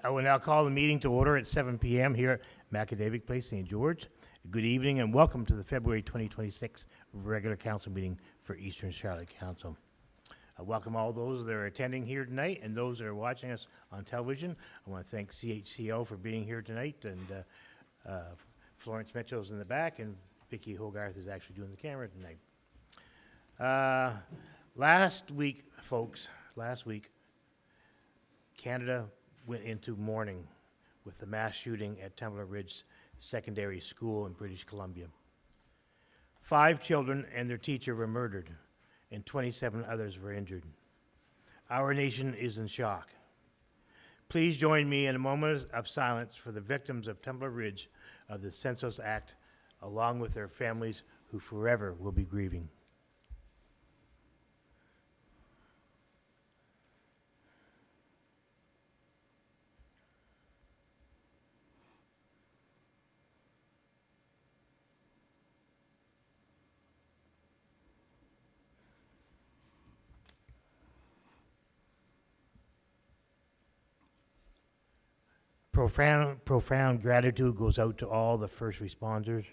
I will now call the meeting to order at 7 p.m. here at Macadavic Place, St. George. Good evening and welcome to the February 2026 regular council meeting for Eastern Charlotte Council. I welcome all those that are attending here tonight and those that are watching us on television. I want to thank CHCO for being here tonight, and Florence Mitchell's in the back, and Vicki Hogarth is actually doing the camera tonight. Last week, folks, Canada went into mourning with the mass shooting at Tumbler Ridge Secondary School in British Columbia. 5 children and their teacher were murdered, and 27 others were injured. Our nation is in shock. Please join me in a moment of silence for the victims of Tumbler Ridge of the Census Act, along with their families who forever will be grieving. Profound gratitude goes out to all the first responders,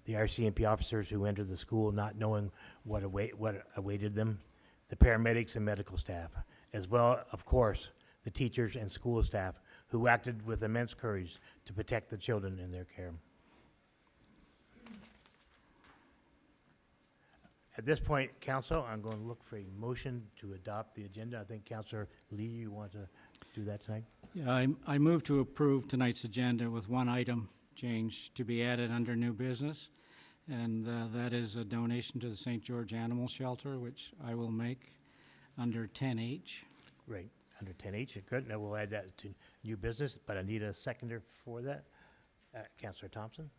the RCMP officers who entered the school not knowing what awaited them, the paramedics and medical staff, as well, of course, the teachers and school staff who acted with immense courage to protect the children in their care. At this point, Council, I'm going to look for a motion to adopt the agenda. I think Councillor Lee, you want to do that tonight? Yeah, I move to approve tonight's agenda with one item change to be added under new business, and that is a donation to the St. George Animal Shelter, which I will make under 10H. Right, under 10H, good. Now we'll add that to new business, but I need a seconder for that. Councillor Thompson?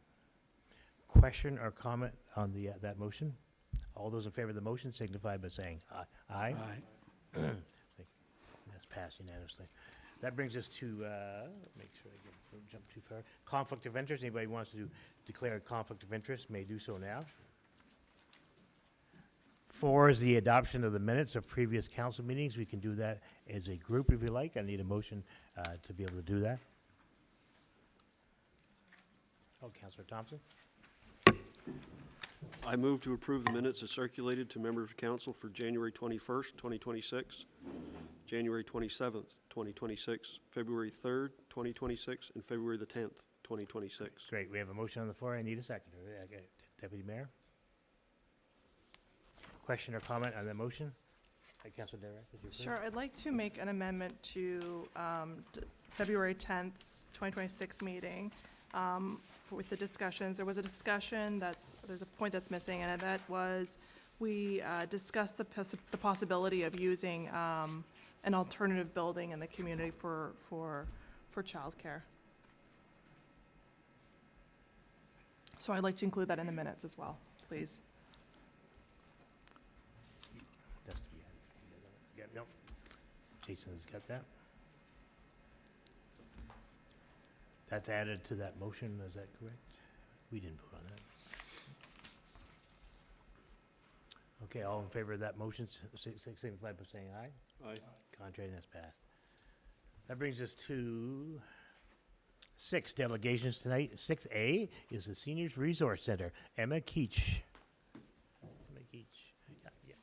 Question or comment on the that motion? All those in favor of the motion signify by saying aye. Aye? Aye. That's passed unanimously. That brings us to, make sure I don't jump too far. Conflict of interest. Anybody wants to declare a conflict of interest may do so now. 4 is the adoption of the minutes of previous council meetings. We can do that as a group if you like. I need a motion to be able to do that. Oh, Councillor Thompson. I move to approve the minutes as circulated to members of council for January 21st, 2026, January 27th, 2026, February 3rd, 2026, and February the 10th, 2026. Great. We have a motion on the floor. I need a seconder. Deputy Mayor? Question or comment on the motion? Councilor Derek? Sure. I'd like to make an amendment to February 10th, 2026 meeting. With the discussions, there was a discussion there's a point that's missing, and that was we discussed the possibility of using an alternative building in the community for childcare. So I'd like to include that in the minutes as well, please. That's to be added. Nope. Jason's got that. That's added to that motion, is that correct? We didn't vote on that. Okay, all in favor of that motion, signify by saying aye. Aye. Contrary, that's passed. That brings us to 6 delegations tonight. 6A is the Seniors Resource Center. Emma Keach. Emma Keach. Yeah.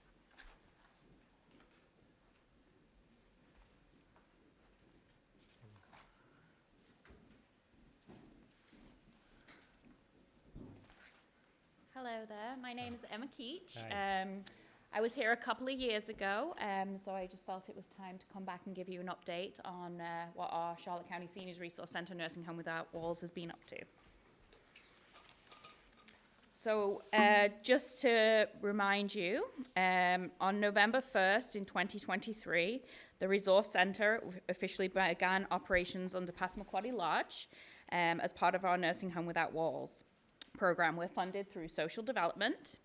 Hello there, my name is Emma Keach. Hi. I was here a couple of years ago, so I just felt it was time to come back and give you an update on what our Charlotte County Seniors Resource Centre Nursing Home Without Walls has been up to. So just to remind you, on November 1st in 2023, the Resource Centre officially began operations under Passamaquoddy Lodge as part of our Nursing Home Without Walls program. We're funded through social development.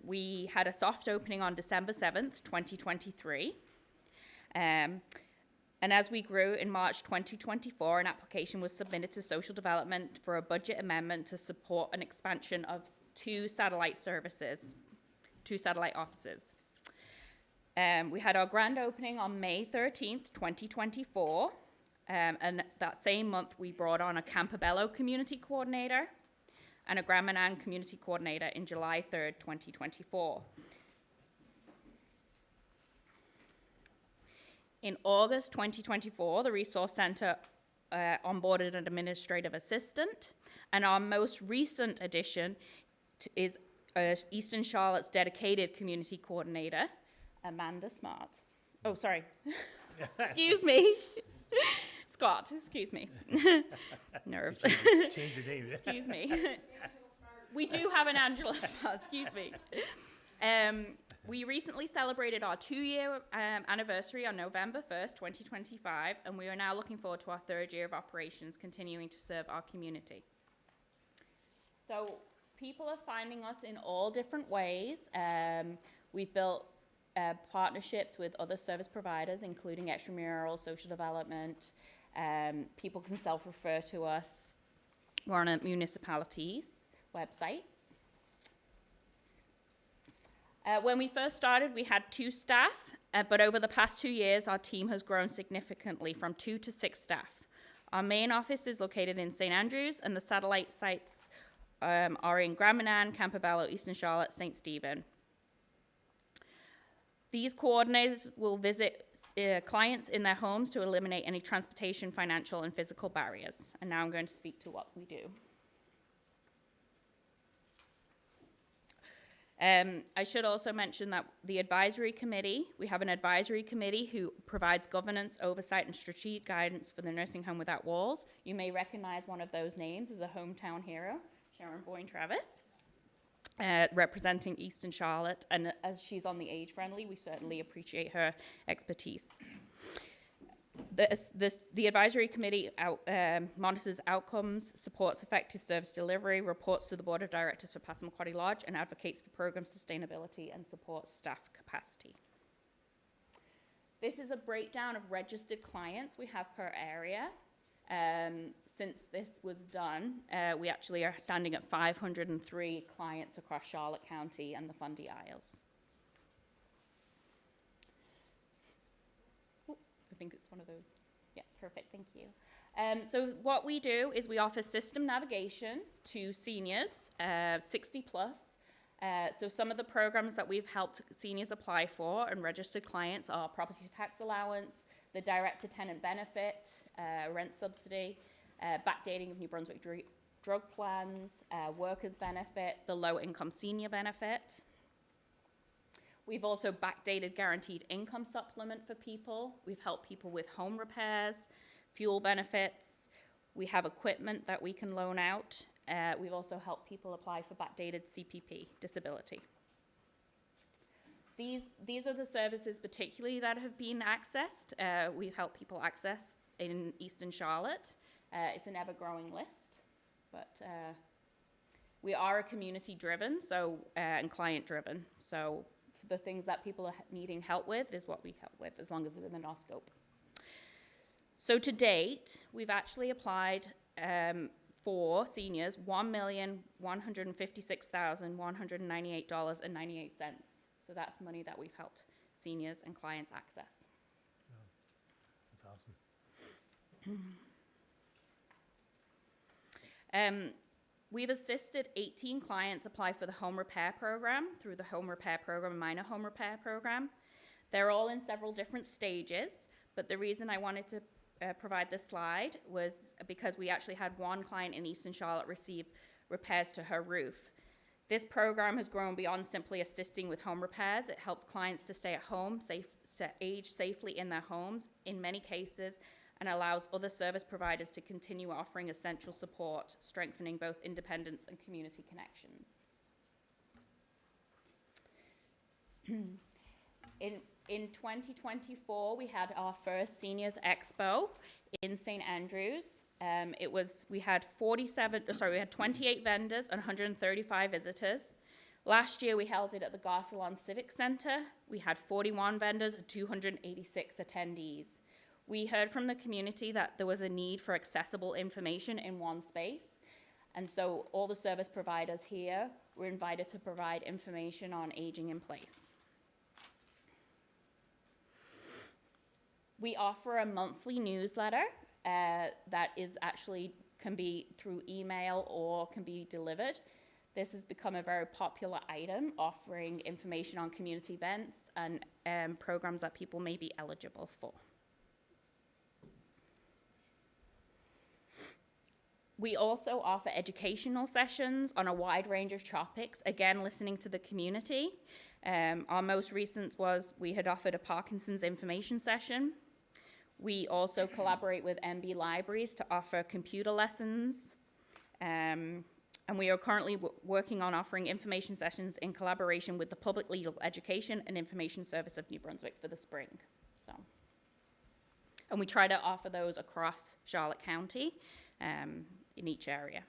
We had a soft opening on December 7th, 2023. And as we grew in March 2024, an application was submitted to social development for a budget amendment to support an expansion of 2 satellite services, 2 satellite offices. We had our grand opening on May 13th, 2024. And that same month, we brought on a Campobello community coordinator and a Grand Manan community coordinator in July 3rd, 2024. In August 2024, the Resource Center onboarded an administrative assistant, and our most recent addition is Eastern Charlotte's dedicated community coordinator, Amanda Smart. Oh, sorry. Excuse me. Scott, excuse me. Nerves. Change your name. Excuse me. We do have an Angela Smart, excuse me. We recently celebrated our 2-year anniversary on November 1st, 2025, and we are now looking forward to our 3rd year of operations, continuing to serve our community. So people are finding us in all different ways. We've built partnerships with other service providers, including extramural, social development. People can self-refer to us. We're on a municipalities' websites. When we first started, we had 2 staff, but over the past 2 years, our team has grown significantly from 2 to 6 staff. Our main office is located in St. Andrews, and the satellite sites are in Grand Manan, Campobello, Eastern Charlotte, St. Stephen. These coordinators will visit clients in their homes to eliminate any transportation, financial, and physical barriers. And now I'm going to speak to what we do. I should also mention that the advisory committee, we have an advisory committee who provides governance, oversight, and strategic guidance for the Nursing Home Without Walls. You may recognize one of those names as a hometown hero, Sharon Boyne-Travis, representing Eastern Charlotte. And as she's on the age-friendly, we certainly appreciate her expertise. The advisory committee monitors outcomes, supports effective service delivery, reports to the board of directors for Passamaquoddy Lodge, and advocates for program sustainability and supports staff capacity. This is a breakdown of registered clients we have per area. Since this was done, we actually are standing at 503 clients across Charlotte County and the Fundy Isles. I think it's one of those. Yeah, perfect, thank you. So what we do is we offer system navigation to seniors, 60 plus. So some of the programs that we've helped seniors apply for and registered clients are property tax allowance, the direct to tenant benefit, rent subsidy, backdating of New Brunswick drug plans, workers benefit, the low income senior benefit. We've also backdated guaranteed income supplement for people. We've helped people with home repairs, fuel benefits. We have equipment that we can loan out. We've also helped people apply for backdated CPP, disability. These are the services particularly that have been accessed. We've helped people access in Eastern Charlotte. It's an ever-growing list, but we are a community-driven and client-driven. So the things that people are needing help with is what we help with, as long as it's within our scope. So to date, we've actually applied for seniors $1,156,198.98. So that's money that we've helped seniors and clients access. That's awesome. We've assisted 18 clients apply for the home repair program through the home repair program and minor home repair program. They're all in several different stages, but the reason I wanted to provide this slide was because we actually had one client in Eastern Charlotte receive repairs to her roof. This program has grown beyond simply assisting with home repairs. It helps clients to stay at home, age safely in their homes in many cases, and allows other service providers to continue offering essential support, strengthening both independence and community connections. In 2024, we had our first Seniors Expo in St. Andrews. We had 28 vendors and 135 visitors. Last year, we held it at the Garcelon Civic Center. We had 41 vendors and 286 attendees. We heard from the community that there was a need for accessible information in one space. And so all the service providers here were invited to provide information on aging in place. We offer a monthly newsletter that is actually can be through email or can be delivered. This has become a very popular item, offering information on community events and programs that people may be eligible for. We also offer educational sessions on a wide range of topics, again, listening to the community. Our most recent was we had offered a Parkinson's information session. We also collaborate with MB Libraries to offer computer lessons. And we are currently working on offering information sessions in collaboration with the Public Legal Education and Information Service of New Brunswick for the spring. And we try to offer those across Charlotte County in each area.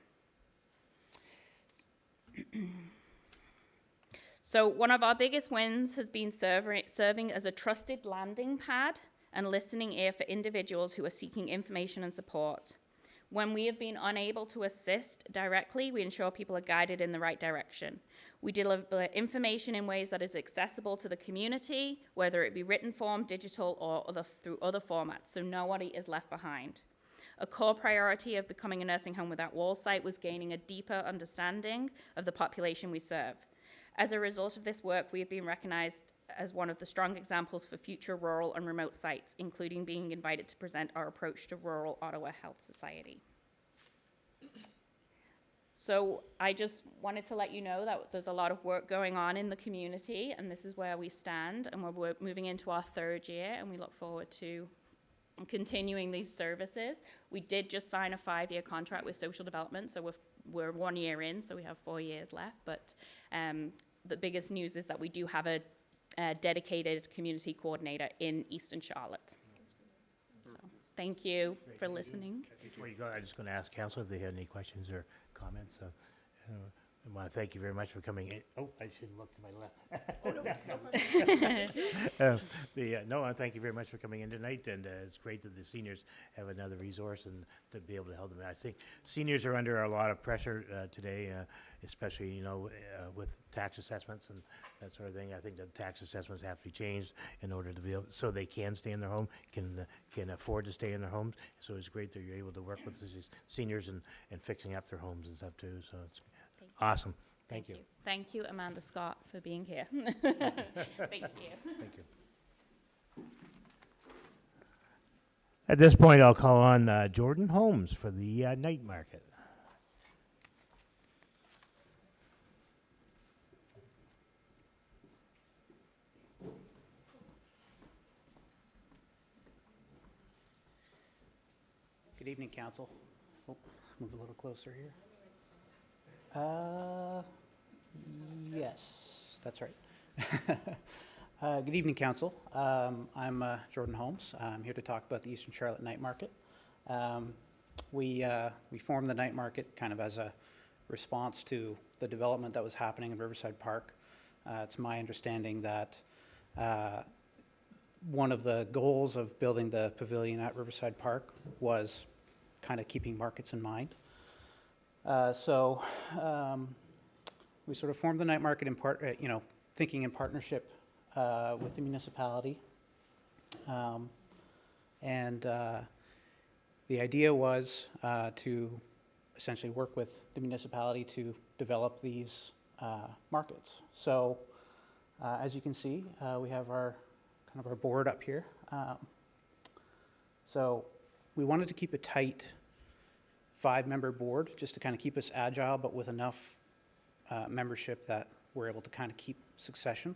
So one of our biggest wins has been serving as a trusted landing pad and listening ear for individuals who are seeking information and support. When we have been unable to assist directly, we ensure people are guided in the right direction. We deliver information in ways that is accessible to the community, whether it be written form, digital, or through other formats, so nobody is left behind. A core priority of becoming a nursing home without walls site was gaining a deeper understanding of the population we serve. As a result of this work, we have been recognized as one of the strong examples for future rural and remote sites, including being invited to present our approach to rural Ottawa Health Society. So I just wanted to let you know that there's a lot of work going on in the community, and this is where we stand, and we're moving into our third year, and we look forward to continuing these services. We did just sign a 5-year contract with social development, so we're 1 year in, so we have 4 years left, but the biggest news is that we do have a dedicated community coordinator in Eastern Charlotte. So, thank you for listening. Before you go, I'm just going to ask council if they had any questions or comments. So, I want to thank you very much for coming in. Oh, I should look to my left. No, thank you very much for coming in tonight, and it's great that the seniors have another resource and to be able to help them. I think seniors are under a lot of pressure today, especially, with tax assessments and that sort of thing. I think the tax assessments have to be changed in order to be able, so they can stay in their home, can afford to stay in their homes. So it's great that you're able to work with these seniors and fixing up their homes and stuff too. So it's awesome. Thank you. Thank you, Amanda Scott, for being here. Thank you. Thank you. At this point, I'll call on Jordan Holmes for the night market. Good evening, Council. Oh, move a little closer here. Yes, that's right. Good evening, Council. I'm Jordan Holmes. I'm here to talk about the Eastern Charlotte Night Market. We formed the night market kind of as a response to the development that was happening in Riverside Park. It's my understanding that one of the goals of building the pavilion at Riverside Park was kind of keeping markets in mind. So we sort of formed the night market in part, thinking in partnership with the municipality. And the idea was to essentially work with the municipality to develop these markets. So as you can see, we have our board up here. So we wanted to keep a tight 5-member board just to kind of keep us agile, but with enough membership that we're able to kind of keep succession.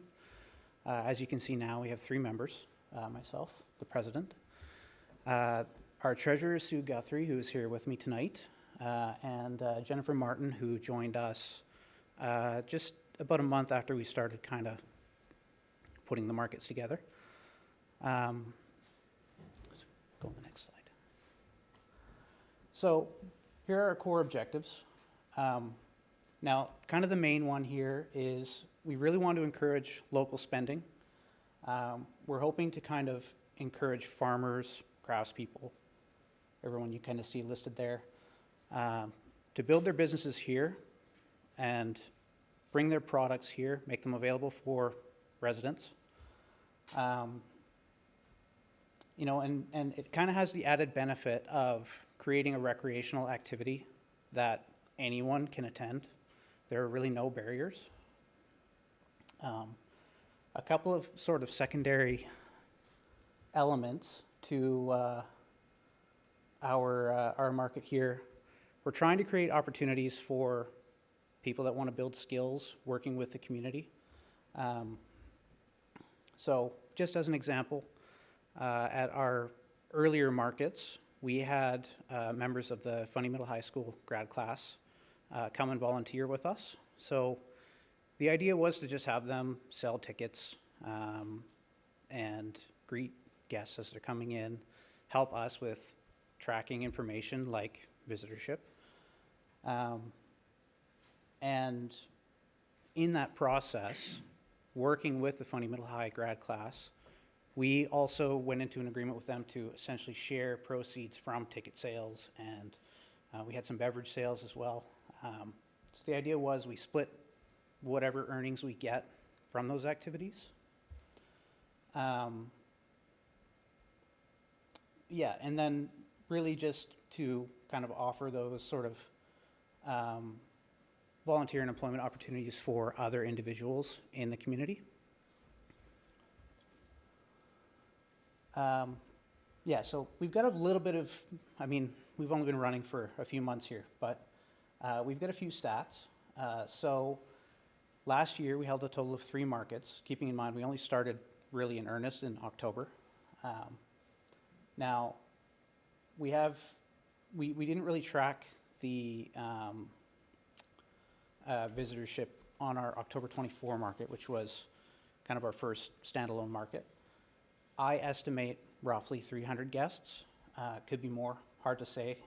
As you can see now, we have 3 members, myself, the president, our treasurer, Sue Guthrie, who is here with me tonight, and Jennifer Martin, who joined us just about a month after we started kind of putting the markets together. Go on the next slide. So here are our core objectives. Now, kind of the main one here is we really want to encourage local spending. We're hoping to kind of encourage farmers, craftspeople, everyone you kind of see listed there, to build their businesses here and bring their products here, make them available for residents. You know, and it kind of has the added benefit of creating a recreational activity that anyone can attend. There are really no barriers. A couple of sort of secondary elements to our market here. We're trying to create opportunities for people that want to build skills working with the community. So just as an example, at our earlier markets, we had members of the Fundy Middle High School grad class come and volunteer with us. So the idea was to just have them sell tickets and greet guests as they're coming in, help us with tracking information like visitorship. And in that process, working with the Fundy Middle High grad class, we also went into an agreement with them to essentially share proceeds from ticket sales, and we had some beverage sales as well. So the idea was we split whatever earnings we get from those activities. Yeah, and then really just to kind of offer those sort of volunteer and employment opportunities for other individuals in the community. Yeah, so we've got a little bit of, I mean, we've only been running for a few months here, but we've got a few stats. So last year we held a total of 3 markets, keeping in mind we only started really in earnest in October. Now, we didn't really track the visitorship on our October 24 market, which was kind of our first standalone market. I estimate roughly 300 guests. Could be more, hard to say.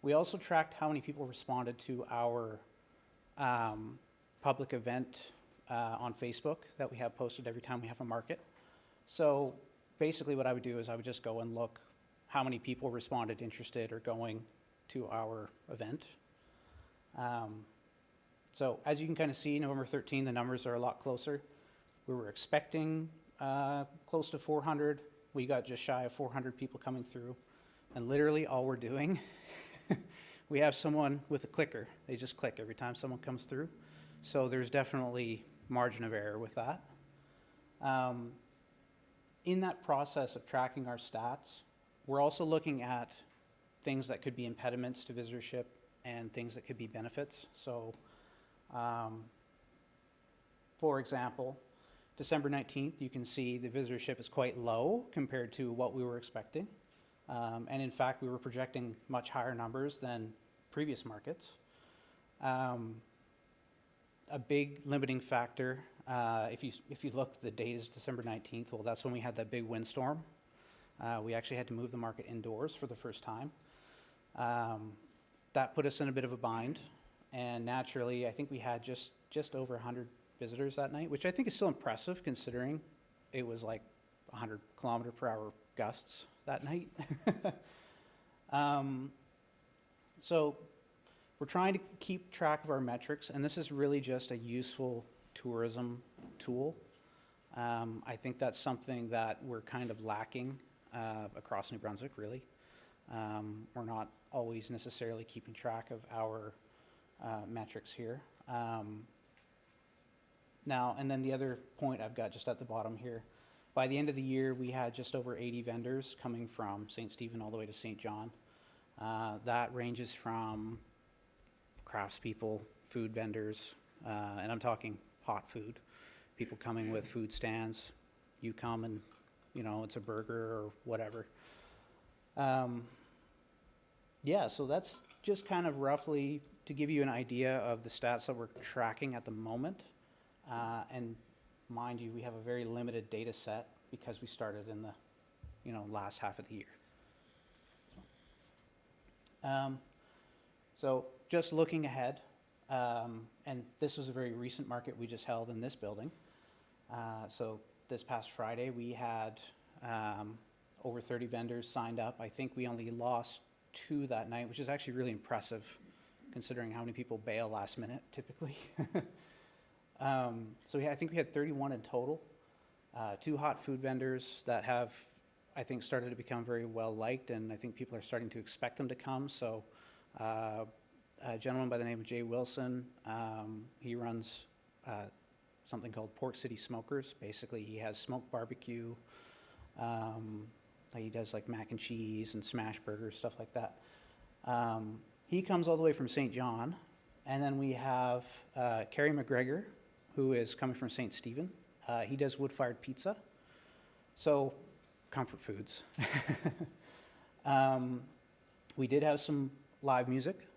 We also tracked how many people responded to our public event on Facebook that we have posted every time we have a market. So basically what I would do is I would just go and look how many people responded interested or going to our event. So as you can kind of see, November 13, the numbers are a lot closer. We were expecting close to 400. We got just shy of 400 people coming through. And literally all we're doing, we have someone with a clicker. They just click every time someone comes through. So there's definitely margin of error with that. In that process of tracking our stats, we're also looking at things that could be impediments to visitorship and things that could be benefits. So, for example, December 19th, you can see the visitorship is quite low compared to what we were expecting. And in fact, we were projecting much higher numbers than previous markets. A big limiting factor, if you look, the date is December 19th. Well, that's when we had that big windstorm. We actually had to move the market indoors for the first time. That put us in a bit of a bind. And naturally, I think we had just over 100 visitors that night, which I think is still impressive considering it was like 100 kilometer per hour gusts that night. So we're trying to keep track of our metrics, and this is really just a useful tourism tool. I think that's something that we're kind of lacking across New Brunswick, really. We're not always necessarily keeping track of our metrics here. Now, and then the other point I've got just at the bottom here, by the end of the year, we had just over 80 vendors coming from St. Stephen all the way to St. John. That ranges from craftspeople, food vendors, and I'm talking hot food, people coming with food stands. You come and, you know, it's a burger or whatever. Yeah, so that's just kind of roughly to give you an idea of the stats that we're tracking at the moment. And mind you, we have a very limited data set because we started in the, you know, last half of the year. So just looking ahead, and this was a very recent market we just held in this building. So this past Friday, we had over 30 vendors signed up. I think we only lost 2 that night, which is actually really impressive considering how many people bail last minute typically. So yeah, I think we had 31 in total. 2 hot food vendors that have I think, started to become very well-liked, and I think people are starting to expect them to come. So a gentleman by the name of Jay Wilson, he runs something called Port City Smokers. Basically, he has smoked barbecue. He does like mac and cheese and smash burgers, stuff like that. He comes all the way from St. John. And then we have Carrie McGregor, who is coming from St. Stephen. He does wood-fired pizza. So, comfort foods. We did have some live music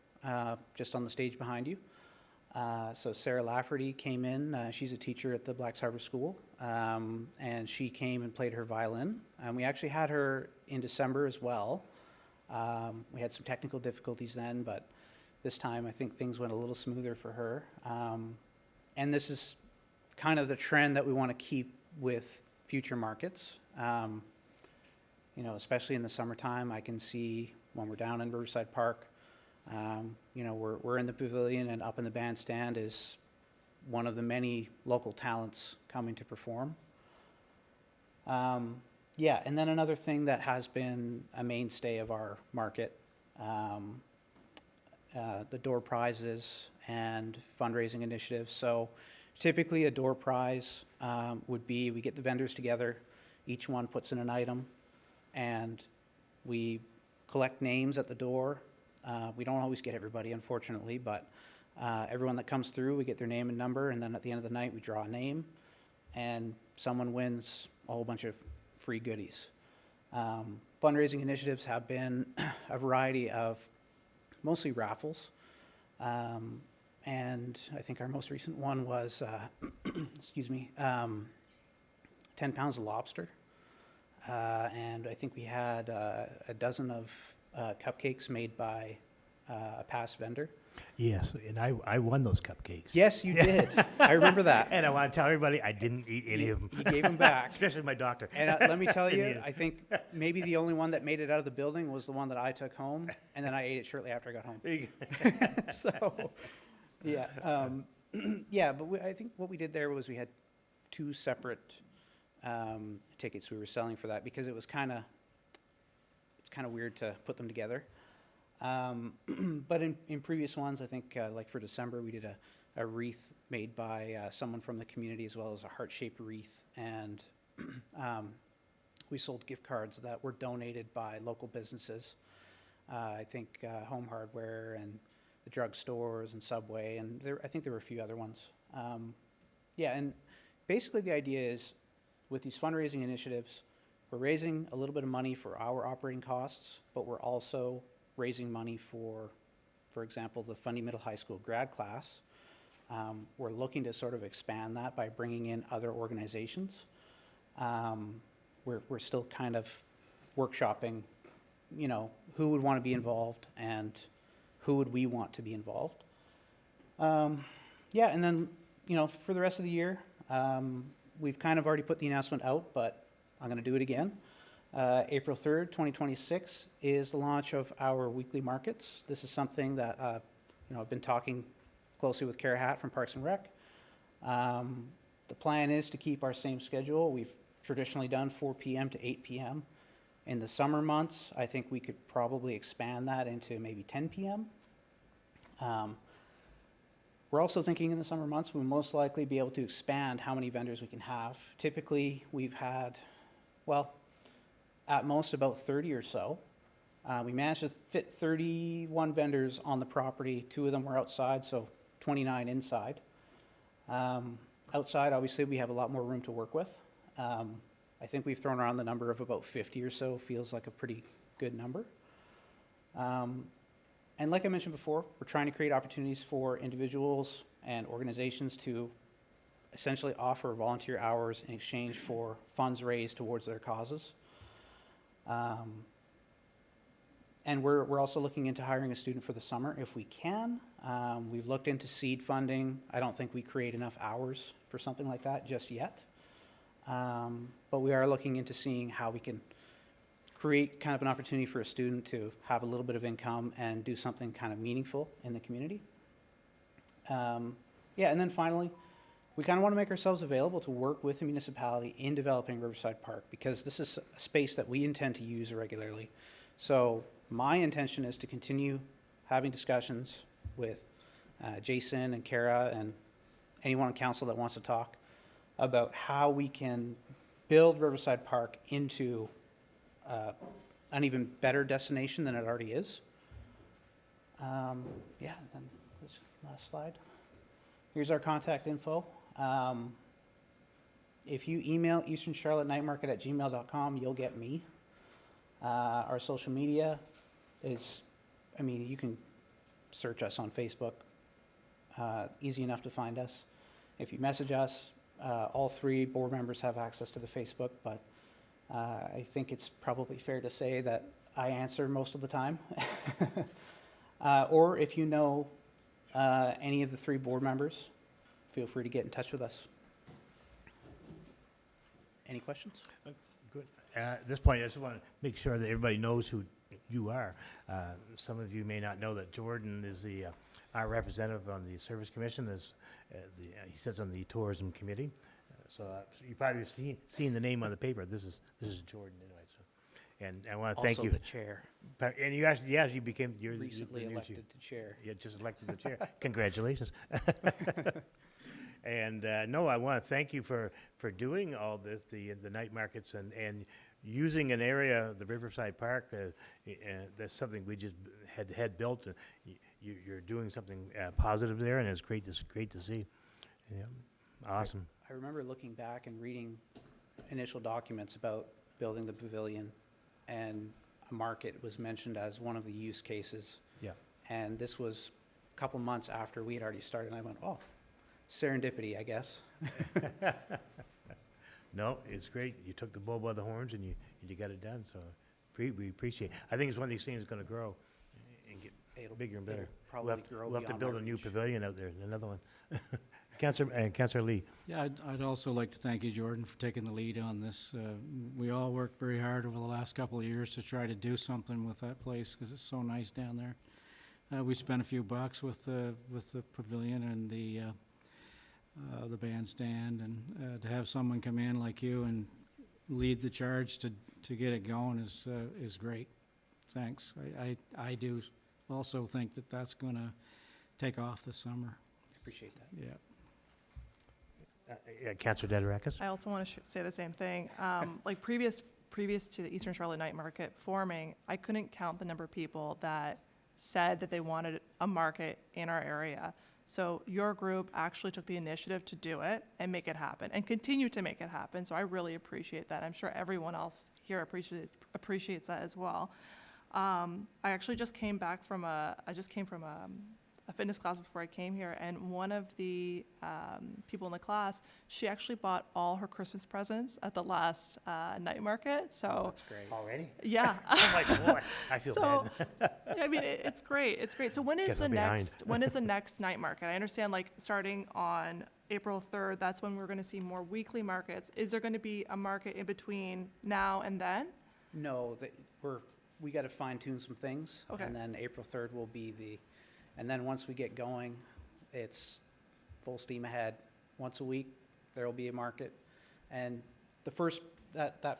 just on the stage behind you. So Sarah Lafferty came in. She's a teacher at the Blacks Harbor School, and she came and played her violin. And we actually had her in December as well. We had some technical difficulties then, but this time I think things went a little smoother for her. And this is kind of the trend that we want to keep with future markets. You know, especially in the summertime, I can see when we're down in Riverside Park, you know, we're in the pavilion, and up in the bandstand is one of the many local talents coming to perform. Yeah, and then another thing that has been a mainstay of our market, the door prizes and fundraising initiatives. So typically a door prize would be, we get the vendors together, each one puts in an item, and we collect names at the door. We don't always get everybody, unfortunately, but everyone that comes through, we get their name and number, and then at the end of the night, we draw a name, and someone wins a whole bunch of free goodies. Fundraising initiatives have been a variety of mostly raffles, and I think our most recent one was, excuse me, 10 pounds of lobster, and I think we had a dozen of cupcakes made by a past vendor. Yes, and I won those cupcakes. Yes, you did. I remember that. And I want to tell everybody, I didn't eat any of them. You gave them back. Especially my doctor. And let me tell Didn't eat you, it. I think maybe the only one that made it out of the building was the one that I took home, and then I ate it shortly after I got home. So, yeah. Yeah, but I think what we did there was we had two separate tickets we were selling for that, because it was kind of weird to put them together. But in previous ones, I think like for December, we did a wreath made by someone from the community, as well as a heart-shaped wreath, and we sold gift cards that were donated by local businesses. I think Home Hardware and the drugstores and Subway, and I think there were a few other ones. Yeah, and basically the idea is, with these fundraising initiatives, we're raising a little bit of money for our operating costs, but we're also raising money for example, the Fundy Middle High School grad class. We're looking to sort of expand that by bringing in other organizations. We're still kind of workshopping, you know, who would want to be involved and who would we want to be involved. Yeah, and then, you know, for the rest of the year, we've kind of already put the announcement out, but I'm going to do it again. April 3rd, 2026 is the launch of our weekly markets. This is something that, you know, I've been talking closely with Kara Hatt from Parks and Rec. The plan is to keep our same schedule. We've traditionally done 4 p.m. to 8 p.m. In the summer months, I think we could probably expand that into maybe 10 p.m. We're also thinking in the summer months, we'll most likely be able to expand how many vendors we can have. Typically, we've had, well, at most about 30 or so. We managed to fit 31 vendors on the property. 2 of them were outside, so 29 inside. Outside, obviously, we have a lot more room to work with. I think we've thrown around the number of about 50 or so. Feels like a pretty good number. And like I mentioned before, we're trying to create opportunities for individuals and organizations to essentially offer volunteer hours in exchange for funds raised towards their causes. And we're also looking into hiring a student for the summer if we can. We've looked into seed funding. I don't think we create enough hours for something like that just yet. But we are looking into seeing how we can create kind of an opportunity for a student to have a little bit of income and do something kind of meaningful in the community. Yeah, and then finally, we kind of want to make ourselves available to work with the municipality in developing Riverside Park, because this is a space that we intend to use regularly. So my intention is to continue having discussions with Jason and Kara and anyone on council that wants to talk about how we can build Riverside Park into an even better destination than it already is. Yeah, and then this last slide. Here's our contact info. If you email easterncharlottenightmarket@gmail.com, you'll get me. Our social media is, I mean, you can search us on Facebook. Easy enough to find us. If you message us, all 3 board members have access to the Facebook, but I think it's probably fair to say that I answer most of the time. Or if you know any of the 3 board members, feel free to get in touch with us. Any questions? Good. At this point, I just want to make sure that everybody knows who you are. Some of you may not know that Jordan is our representative on the Service Commission. He sits on the Tourism Committee. So you probably have seen the name on the paper. This is Jordan anyway. So, and I want to thank Also you. the chair. And you actually, yes, you became you're Recently the new elected chief. to chair. Yeah, just elected the chair. Congratulations. And no, I want to thank you for doing all this, the night markets and using an area, the Riverside Park. That's something we just had built. You're doing something positive there, and it's great to see. Yeah, awesome. I remember looking back and reading initial documents about building the pavilion, and a market was mentioned as one of the use cases. Yeah. And this was a couple months after we had already started, and I went, oh, serendipity, I guess. No, it's great. You took the bull by the horns and you got it done. So we appreciate it. I think it's one of these things that's going to grow and get bigger and better. Probably We'll have to beyond build my a new reach. pavilion out there. Another one. Councillor Lee. Yeah, I'd also like to thank you, Jordan, for taking the lead on this. We all worked very hard over the last couple of years to try to do something with that place, because it's so nice down there. We spent a few bucks with the pavilion and the bandstand, and to have someone come in like you and lead the charge to get it going is great. Thanks. I do also think that that's going to take off this summer. Appreciate that. Yeah. Councillor Dederakis. I also want to say the same thing. Like previous to the Eastern Charlotte Night Market forming, I couldn't count the number of people that said that they wanted a market in our area. So your group actually took the initiative to do it and make it happen, and continue to make it happen. So I really appreciate that. I'm sure everyone else here appreciates that as well. I actually just came back from a fitness class before I came here, and one of the people in the class, she actually bought all her Christmas presents at the last night market. So That's great. Already? yeah. Oh my boy, I feel So, bad. I mean, it's great. It's great. So when is Guess the I'm behind. when is the next night market? I understand, like, starting on April 3rd, that's when we're going to see more weekly markets. Is there going to be a market in between now and then? No, we got to fine tune some things. Okay. And then April 3rd will be and then once we get going, it's full steam ahead. Once a week, there will be a market. And that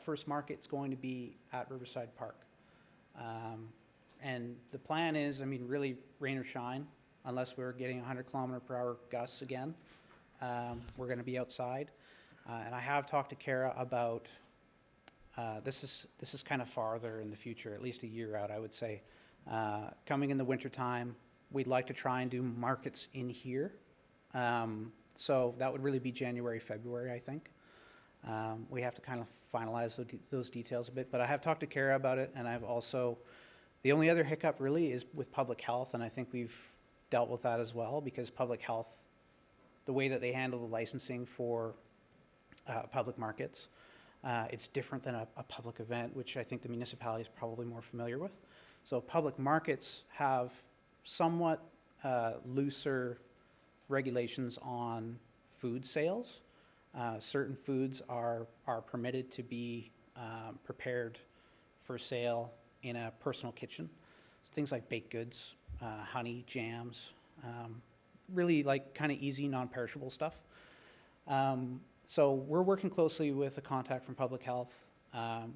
first market's going to be at Riverside Park. And the plan is, I mean, really rain or shine, unless we're getting 100-kilometer-per-hour gusts again, we're going to be outside. And I have talked to Kara about, this is kind of farther in the future, at least a year out, I would say. Coming in the wintertime, we'd like to try and do markets in here. So that would really be January, February, I think. We have to kind of finalize those details a bit, but I have talked to Kara about it, and I've also, the only other hiccup really is with public health, and I think we've dealt with that as well, because public health, the way that they handle the licensing for public markets, it's different than a public event, which I think the municipality is probably more familiar with. So public markets have somewhat looser regulations on food sales. Certain foods are permitted to be prepared for sale in a personal kitchen. So things like baked goods, honey, jams, really like kind of easy, non-perishable stuff. So we're working closely with a contact from public health.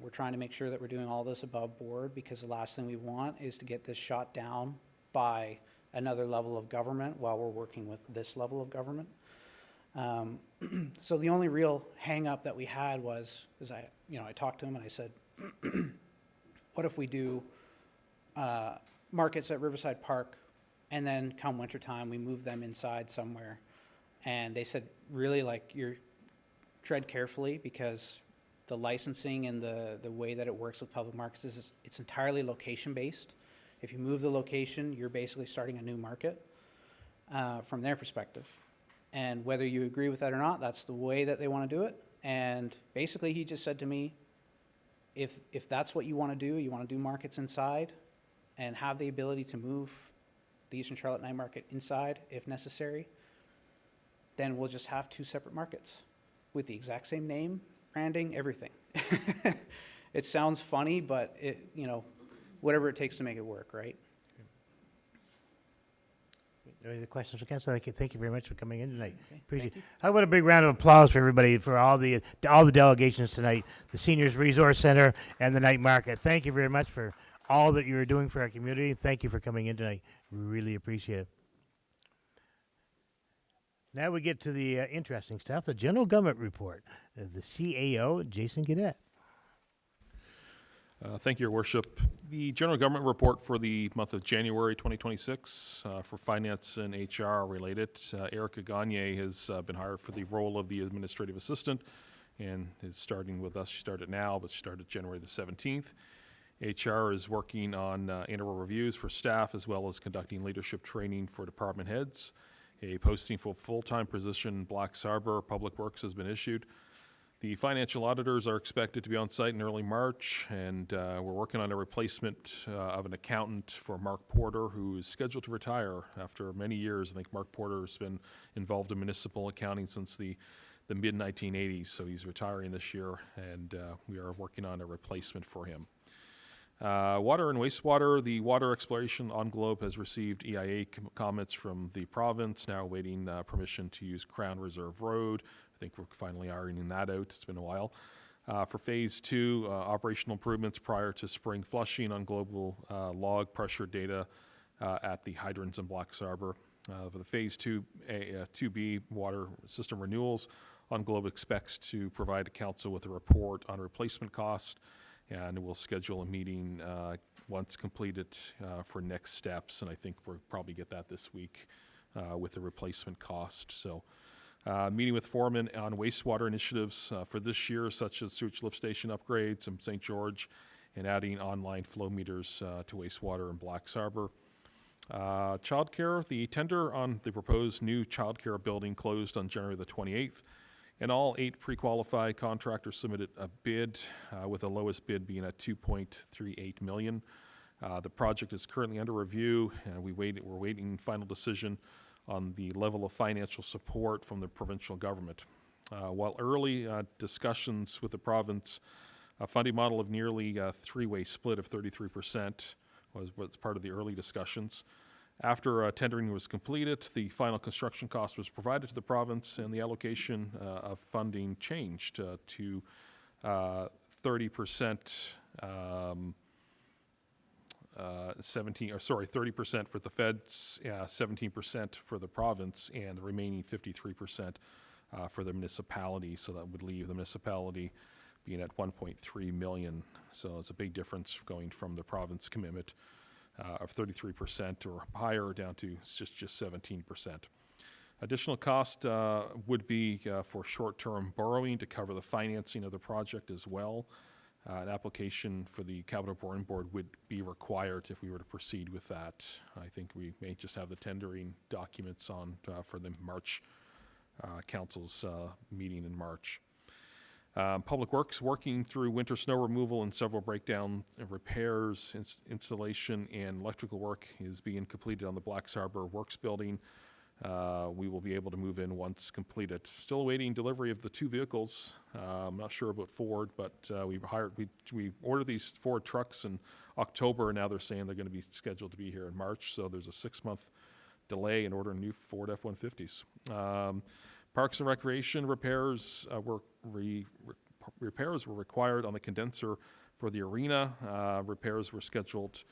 We're trying to make sure that we're doing all this above board, because the last thing we want is to get this shot down by another level of government while we're working with this level of government. So the only real hang-up that we had was I talked to him and I said, what if we do markets at Riverside Park, and then come wintertime, we move them inside somewhere? And they said, really, like, you're tread carefully, because the licensing and the way that it works with public markets is it's entirely location-based. If you move the location, you're basically starting a new market from their perspective. And whether you agree with that or not, that's the way that they want to do it. And basically, he just said to me, if that's what you want to do markets inside and have the ability to move the Eastern Charlotte Night Market inside if necessary, then we'll just have two separate markets with the exact same name, branding, everything. It sounds funny, but whatever it takes to make it work, right? Any other questions for council? Thank you very much for coming in tonight. Okay, Appreciate thank it. How about a big round of applause for everybody, for all the delegations tonight, the Seniors Resource Center and the Night Market. Thank you very much for all that you're doing for our community. Thank you for coming in tonight. We really appreciate it. Now we get to the interesting stuff, the General Government Report. The CAO, Jason Gadet. Thank you, Your Worship. The General Government Report for the month of January 2026 for finance and HR related. Erica Gagne has been hired for the role of the Administrative Assistant and is starting with us. She started now, but she started January the 17th. HR is working on annual reviews for staff, as well as conducting leadership training for department heads. A posting for full-time position in Blacks Harbor Public Works has been issued. The financial auditors are expected to be on site in early March, and we're working on a replacement of an accountant for Mark Porter, who is scheduled to retire after many years. I think Mark Porter has been involved in municipal accounting since the mid-1980s, so he's retiring this year, and we are working on a replacement for him. Water and wastewater. The water exploration envelope has received EIA comments from the province, now awaiting permission to use Crown Reserve Road. I think we're finally ironing that out. It's been a while. For Phase 2, operational improvements prior to spring flushing on global log pressure data at the hydrants in Blacks Harbor. For the Phase 2B water system renewals, OnGlobe expects to provide the council with a report on replacement cost, and we'll schedule a meeting once completed for next steps, and I think we'll probably get that this week with the replacement cost. So, meeting with foremen on wastewater initiatives for this year, such as sewage lift station upgrades in St. George and adding online flow meters to wastewater in Blacks Harbor. Childcare, the tender on the proposed new childcare building closed on January the 28th. And all 8 pre-qualified contractors submitted a bid, with the lowest bid being at $2.38 million. The project is currently under review, and we're waiting final decision on the level of financial support from the provincial government. While early discussions with the province, a funding model of nearly a 3-way split of 33% was part of the early discussions. After tendering was completed, the final construction cost was provided to the province, and the allocation of funding changed to 30%, 30% for the feds, 17% for the province, and the remaining 53% for the municipality. So that would leave the municipality being at $1.3 million. So it's a big difference going from the province commitment of 33% or higher down to just 17%. Additional cost would be for short-term borrowing to cover the financing of the project as well. An application for the Capital Borrowing Board would be required if we were to proceed with that. I think we may just have the tendering documents on for the March Council's meeting in March. Public Works working through winter snow removal and several breakdown and repairs. Installation and electrical work is being completed on the Blacks Harbor Works building. We will be able to move in once completed. Still awaiting delivery of the 2 vehicles. I'm not sure about Ford, but we ordered these Ford trucks in October, and now they're saying they're going to be scheduled to be here in March. So there's a 6-month delay in ordering new Ford F-150s. Parks and Recreation repairs repairs were required on the condenser for the arena. Repairs were scheduled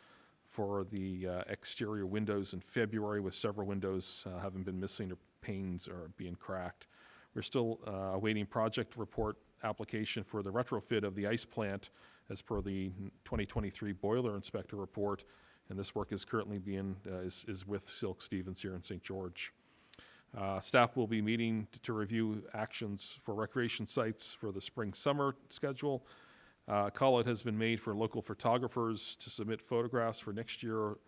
for the exterior windows in February, with several windows having been missing or panes or being cracked. We're still awaiting project report application for the retrofit of the ice plant as per the 2023 boiler inspector report, and this work is currently is with Silk Stevens here in St. George. Staff will be meeting to review actions for recreation sites for the spring-summer schedule. Call out has been made for local photographers to submit photographs for next year,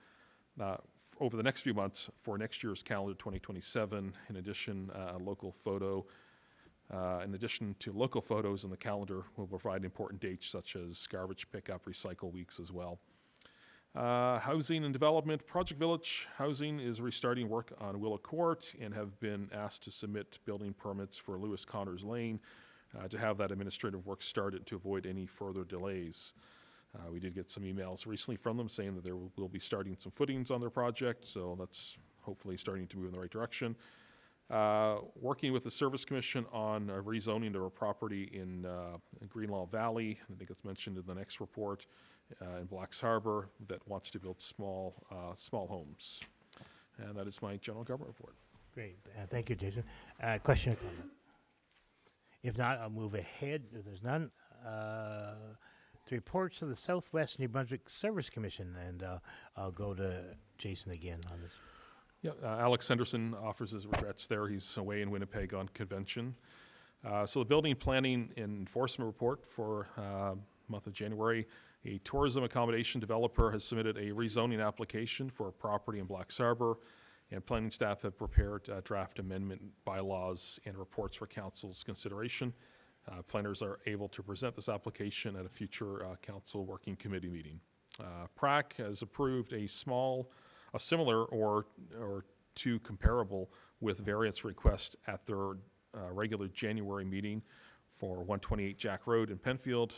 over the next few months for next year's calendar 2027. In addition, in addition to local photos in the calendar, will provide important dates such as garbage pickup, recycle weeks as well. Housing and Development, Project Village Housing is restarting work on Willow Court and have been asked to submit building permits for Lewis Connors Lane to have that administrative work started to avoid any further delays. We did get some emails recently from them saying that they will be starting some footings on their project, so that's hopefully starting to move in the right direction. Working with the Service Commission on rezoning of a property in Greenlaw Valley, I think it's mentioned in the next report, in Blacks Harbor, that wants to build small homes. And that is my general government report. Great, thank you, Jason. Question or comment? If not, I'll move ahead, if there's none. The reports of the Southwest New Brunswick Service Commission, and I'll go to Jason again on this. Yeah, Alex Henderson offers his regrets there. He's away in Winnipeg on convention. So the Building Planning and Enforcement Report for month of January, a tourism accommodation developer has submitted a rezoning application for a property in Blacks Harbor, and planning staff have prepared draft amendment bylaws and reports for council's consideration. Planners are able to present this application at a future council working committee meeting. PRAC has approved a similar or two comparable with variance request at their regular January meeting for 128 Jack Road in Penfield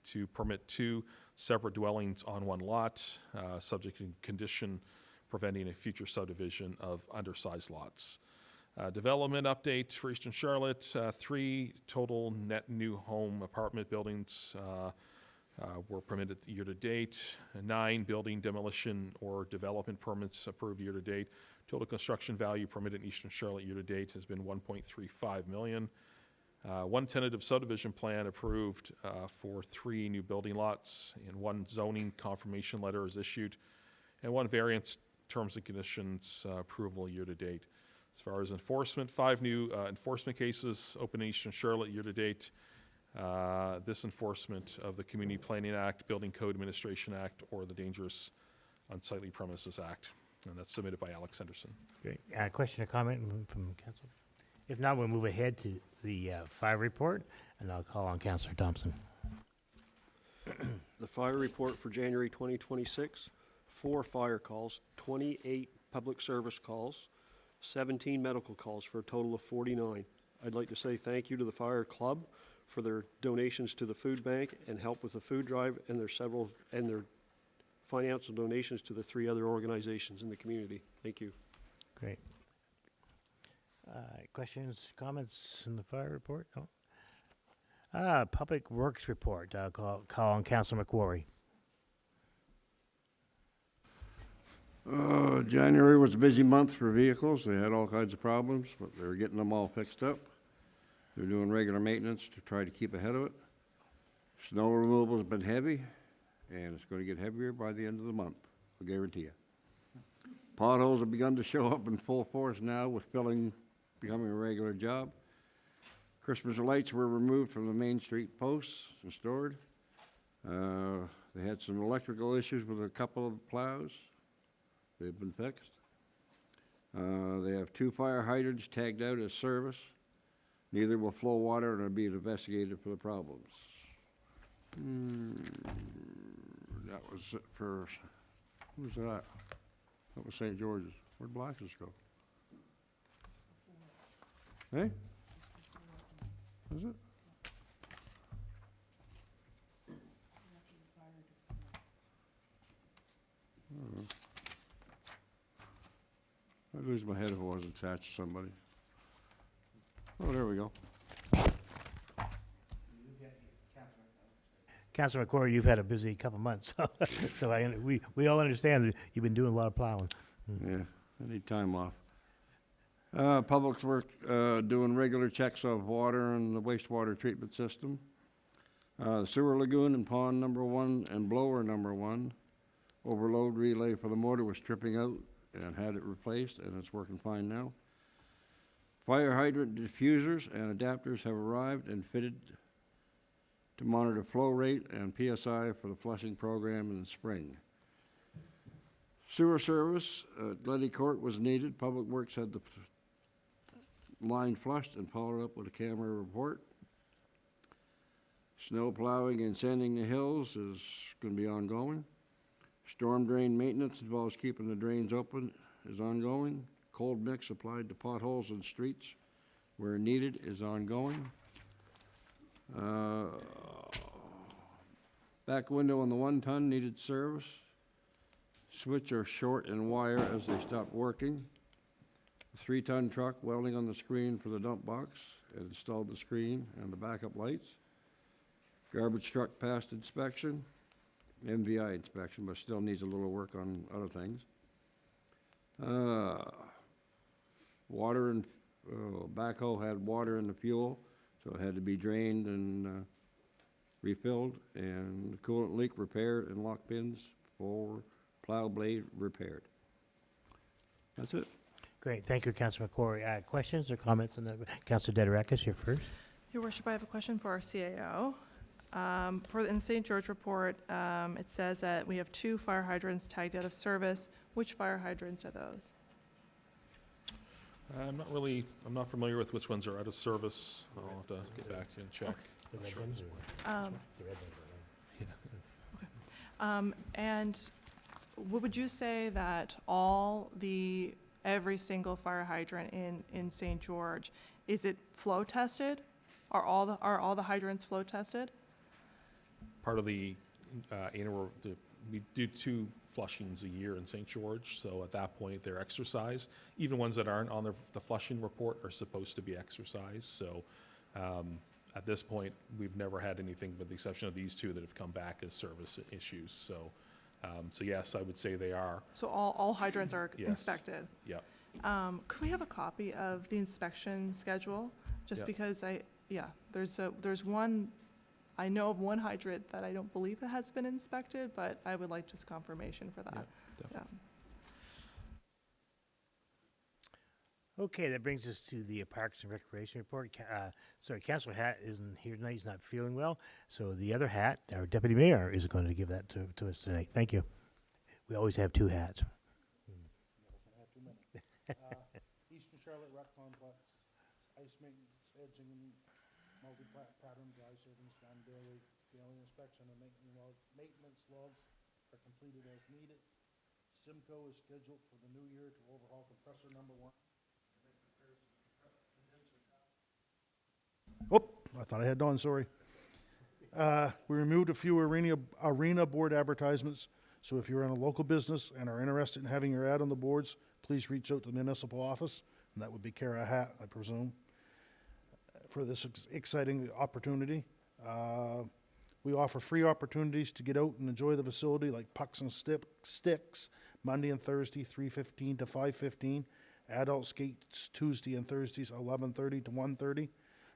to permit 2 separate dwellings on one lot, subject to condition preventing a future subdivision of undersized lots. Development update for Eastern Charlotte, 3 total net new home apartment buildings were permitted year-to-date, 9 building demolition or development permits approved year-to-date. Total construction value permitted in Eastern Charlotte year-to-date has been $1.35 million. 1 tentative subdivision plan approved for 3 new building lots, and 1 zoning confirmation letter is issued, and 1 variance terms and conditions approval year-to-date. As far as enforcement, 5 new enforcement cases open in Eastern Charlotte year-to-date. This enforcement of the Community Planning Act, Building Code Administration Act, or the Dangerous Unsightly Premises Act. And that's submitted by Alex Henderson. Great. Question or comment from council? If not, we'll move ahead to the fire report, and I'll call on Councillor Thompson. The fire report for January 2026, 4 fire calls, 28 public service calls, 17 medical calls for a total of 49. I'd like to say thank you to the Fire Club for their donations to the food bank and help with the food drive, and their financial donations to the 3 other organizations in the community. Thank you. Great. Questions, comments in the fire report? No? Public Works report. I'll call on Councillor McQuarrie. January was a busy month for vehicles. They had all kinds of problems, but they were getting them all fixed up. They're doing regular maintenance to try to keep ahead of it. Snow removal has been heavy, and it's going to get heavier by the end of the month, I guarantee you. Potholes have begun to show up in full force now, with filling becoming a regular job. Christmas lights were removed from the Main Street posts and stored. They had some electrical issues with a couple of plows. They've been fixed. They have 2 fire hydrants tagged out as service. Neither will flow water and are being investigated for the problems. That was it for, who was that? That was St. George's. Where'd Black's go? Hey? Was it? I'd lose my head if it wasn't attached to somebody. Oh, there we go. Councilor McCory, you've had a busy couple months, so we all understand that you've been doing a lot of plowing. Yeah, I need time off. Public Works, doing regular checks of water and the wastewater treatment system. Sewer lagoon and pond number 1 and blower number 1. Overload relay for the motor was tripping out and had it replaced, and it's working fine now. Fire hydrant diffusers and adapters have arrived and fitted to monitor flow rate and PSI for the flushing program in the spring. Sewer service at Glenny Court was needed. Public Works had the line flushed and followed up with a camera report. Snow plowing and sanding the hills is going to be ongoing. Storm drain maintenance involves keeping the drains open is ongoing. Cold mix applied to potholes and streets where needed is ongoing. Back window on the 1-ton needed service. Switch are short in wire as they stop working. 3-ton truck welding on the screen for the dump box and installed the screen and the backup lights. Garbage truck passed inspection, MVI inspection, but still needs a little work on other things. Water and backhoe had water in the fuel, so it had to be drained and refilled, and the coolant leak repaired and lock pins for plow blade repaired. That's it. Great, thank you, Councilor McCory. Questions or comments on that? Councilor Dederakis, you're first. Your worship, I have a question for our CAO. In the St. George report, it says that we have 2 fire hydrants tagged out of service. Which fire hydrants are those? I'm not familiar with which ones are out of service. I'll have to get back to you and check. The red Sure. ones or- Um, the red ones are on. And would you say that every single fire hydrant in St. George, is it flow tested? Are all the hydrants flow tested? Part of the we do 2 flushings a year in St. George, so at that point, they're exercised. Even ones that aren't on the flushing report are supposed to be exercised, so at this point, we've never had anything with the exception of these 2 that have come back as service issues, so yes, I would say they are. So all hydrants are Yes. inspected? Yep. Could we have a copy of the inspection schedule? Just Yep. because there's one, I know of one hydrant that I don't believe that has been inspected, but I would like just confirmation for that. Yep, definitely. Okay, that brings us to the Parks and Recreation report. Sorry, Councilor Hatt isn't here tonight, he's not feeling well, so the other hat, our Deputy Mayor, is going to give that to us tonight. Thank you. We always have 2 hats. Eastern Charlotte Rec Complex, ice maintenance, edging, multi-plat pattern, dry serving, done daily inspection and maintenance logs are completed as needed. Simco is scheduled for the new year to overhaul compressor number 1. Oh, I thought I had done, sorry. We removed a few arena board advertisements, so if you're in a local business and are interested in having your ad on the boards, please reach out to the municipal office, and that would be Kara Hatt, I presume, for this exciting opportunity. We offer free opportunities to get out and enjoy the facility, like pucks and sticks, Monday and Thursday, 3:15 to 5:15. Adult skates Tuesday and Thursdays, 11:30 to 1:30.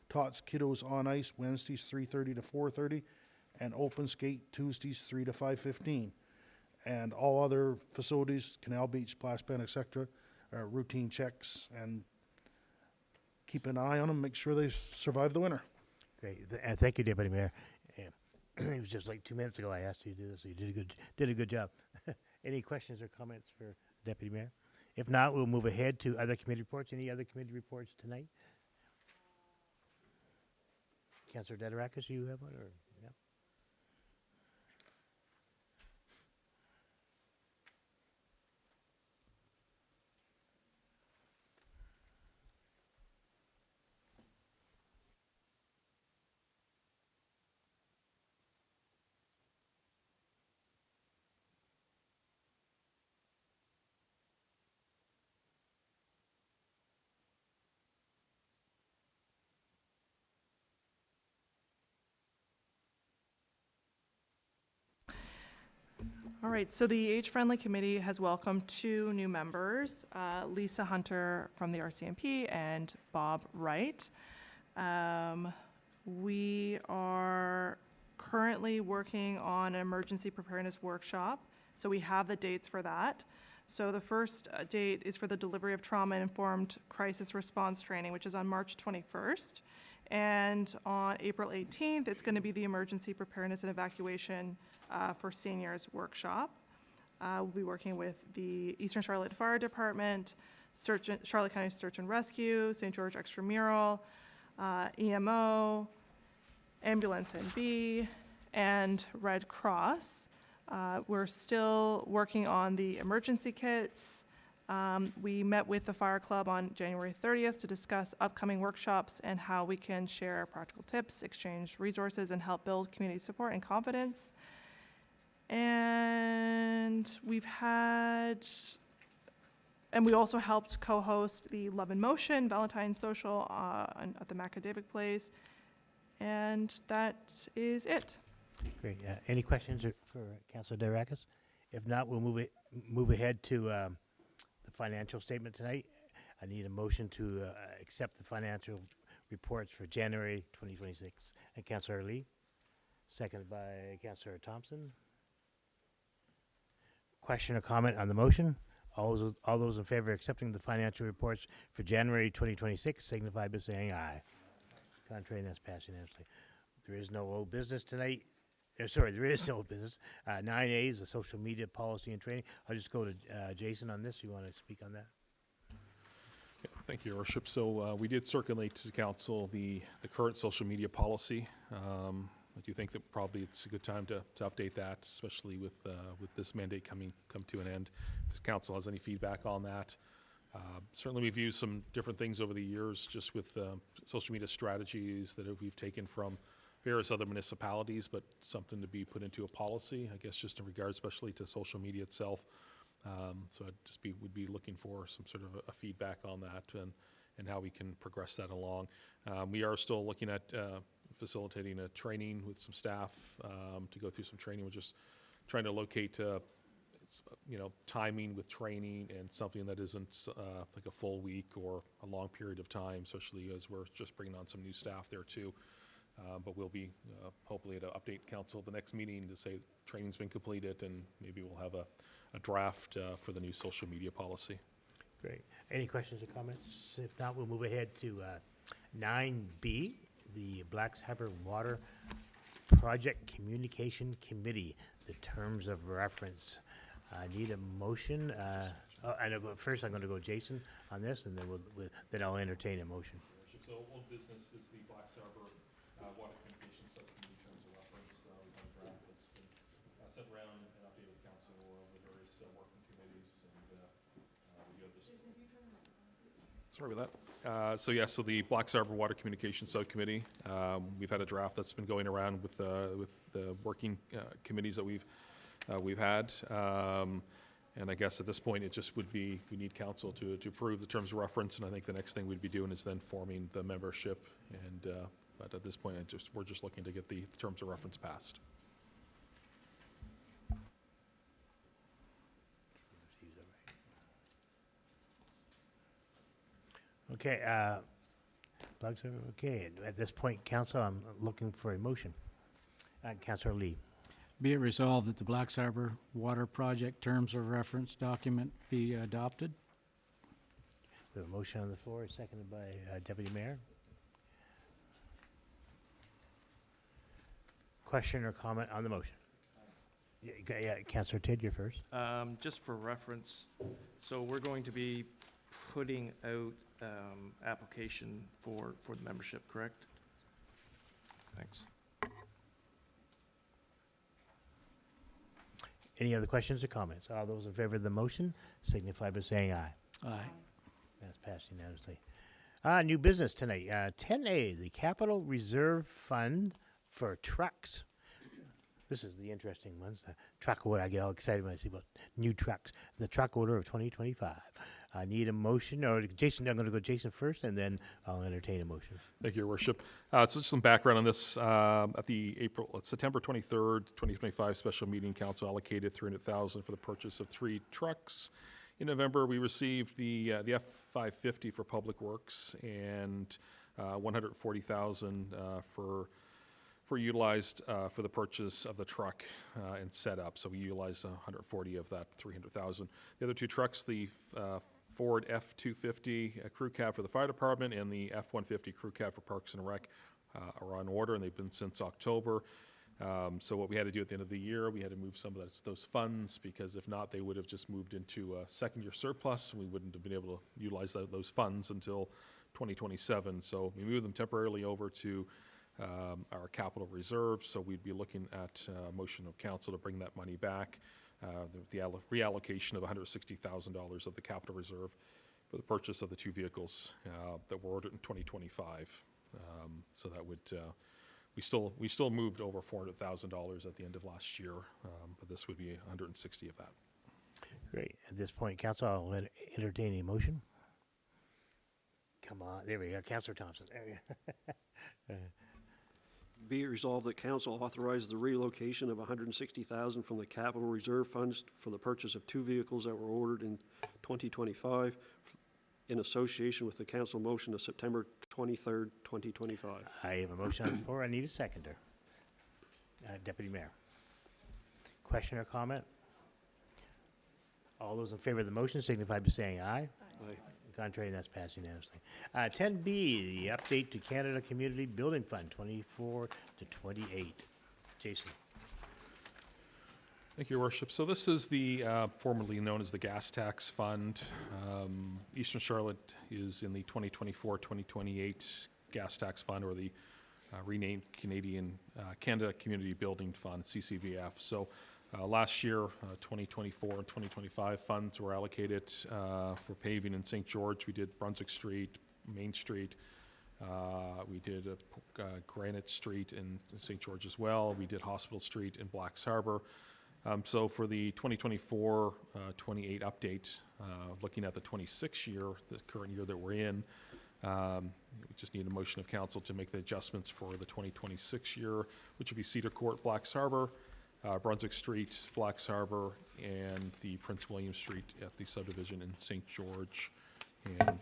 Tots kiddos on ice Wednesdays, 3:30 to 4:30. And open skate Tuesdays, 3 to 5:15. And all other facilities, Canal Beach, Splash Pad, etc., are routine checks, and keep an eye on them, make sure they survive the winter. Great, and thank you, Deputy Mayor. It was just like 2 minutes ago I asked you to do this, so you did a good job. Any questions or comments for Deputy Mayor? If not, we'll move ahead to other committee reports. Any other committee reports tonight? Councilor Dederakis, you have one, or, yeah? All right, so the Age-Friendly Committee has welcomed 2 new members, Lisa Hunter from the RCMP and Bob Wright. We are currently working on an emergency preparedness workshop, so we have the dates for that. So the first date is for the delivery of trauma-informed crisis response training, which is on March 21st. And on April 18th, it's going to be the emergency preparedness and evacuation for seniors workshop. We'll be working with the Eastern Charlotte Fire Department, Charlotte County Search and Rescue, St. George Extramural, EMO, Ambulance NB, and Red Cross. We're still working on the emergency kits. We met with the Fire Club on January 30th to discuss upcoming workshops and how we can share practical tips, exchange resources, and help build community support and confidence. And we also helped co-host the Love in Motion Valentine's Social at the Macadavic Place. And that is it. Great. Any questions for Councilor Derakas? If not, we'll move ahead to the financial statement tonight. I need a motion to accept the financial reports for January 2026. And Councilor Lee, seconded by Councilor Thompson. Question or comment on the motion? All those in favor of accepting the financial reports for January 2026 signify by saying aye. Contrary, and that's passed unanimously. There is no old business tonight. There is no business. 9A is the social media policy and training. I'll just go to Jason on this. You want to speak on that? Yeah, thank you, Your Worship. So we did circulate to council the current social media policy. I do think that probably it's a good time to update that, especially with this mandate come to an end. If this council has any feedback on that. Certainly we've used some different things over the years just with social media strategies that we've taken from various other municipalities, but something to be put into a policy, I guess, just in regards especially to social media itself. So I'd just would be looking for some sort of a feedback on that and how we can progress that along. We are still looking at facilitating a training with some staff to go through some training. We're just trying to locate timing with training and something that isn't like a full week or a long period of time, especially as we're just bringing on some new staff there too. But we'll be hopefully to update council the next meeting to say training's been completed, and maybe we'll have a draft for the new social media policy. Great. Any questions or comments? If not, we'll move ahead to 9B, the Blacks Harbor Water Project Communication Committee, the terms of reference. I need a motion. First, I'm going to go Jason on this, and then I'll entertain a motion. So old business is the Blacks Harbor Water Communication Subcommittee terms of reference. We have a draft that's been sent around and updated with council with various working committees, and we do have this. Sorry about that. So the Blacks Harbor Water Communication Subcommittee. We've had a draft that's been going around with the working committees that we've had. And I guess at this point, it just would be, we need council to approve the terms of reference, and I think the next thing we'd be doing is then forming the membership. And but at this point, we're just looking to get the terms of reference passed. Okay, Blacks Harbor, okay. At this point, council, I'm looking for a motion. Councilor Lee. Be it resolved that the Blacks Harbor Water Project Terms of Reference document be adopted. We have a motion on the floor, seconded by Deputy Mayor. Question or comment on the motion? Yeah, Councilor Tidd, you're first. Just for reference, so we're going to be putting out application for the membership, correct? Thanks. Any other questions or comments? All those in favor of the motion signify by saying aye. Aye. That's passed unanimously. New business tonight. 10A, the Capital Reserve Fund for trucks. This is the interesting ones. The truck order, I get all excited when I see about new trucks. The truck order of 2025. I need a motion, or Jason, I'm going to go Jason first, and then I'll entertain a motion. Thank you, Your Worship. So just some background on this. At the September 23rd, 2025 special meeting, council allocated $300,000 for the purchase of 3 trucks. In November, we received the F-550 for Public Works and $140,000 for utilized for the purchase of the truck and setup. So we utilized 140 of that 300,000. The other 2 trucks, the Ford F-250 crew cab for the fire department and the F-150 crew cab for Parks and Rec are on order, and they've been since October. So what we had to do at the end of the year, we had to move some of those funds, because if not, they would have just moved into a second-year surplus, and we wouldn't have been able to utilize those funds until 2027. So we moved them temporarily over to our capital reserve, so we'd be looking at motion of council to bring that money back, the reallocation of $160,000 of the capital reserve for the purchase of the 2 vehicles that were ordered in 2025. So that would, we still moved over $400,000 at the end of last year, but this would be 160 of that. Great. At this point, council, I'll entertain a motion. Come on, there we go, Councilor Thompson. There we go. Be it resolved that council authorize the relocation of $160,000 from the capital reserve funds for the purchase of 2 vehicles that were ordered in 2025 in association with the council motion of September 23rd, 2025. I have a motion on the floor. I need a seconder. Deputy Mayor. Question or comment? All those in favor of the motion signify by saying aye. Aye. Contrary, that's passed unanimously. 10B, the update to Canada Community Building Fund, 24 to 28. Jason. Thank you, Your Worship. So this is the formerly known as the Gas Tax Fund. Eastern Charlotte is in the 2024-2028 Gas Tax Fund, or the renamed Canada Community Building Fund, CCBF. So last year, 2024 and 2025 funds were allocated for paving in St. George. We did Brunswick Street, Main Street. We did Granite Street in St. George as well. We did Hospital Street in Blacks Harbor. So for the 2024-28 update, looking at the 26 year, the current year that we're in, we just need a motion of council to make the adjustments for the 2026 year, which would be Cedar Court, Blacks Harbor, Brunswick Street, Blacks Harbor, and the Prince William Street at the subdivision in St. George. And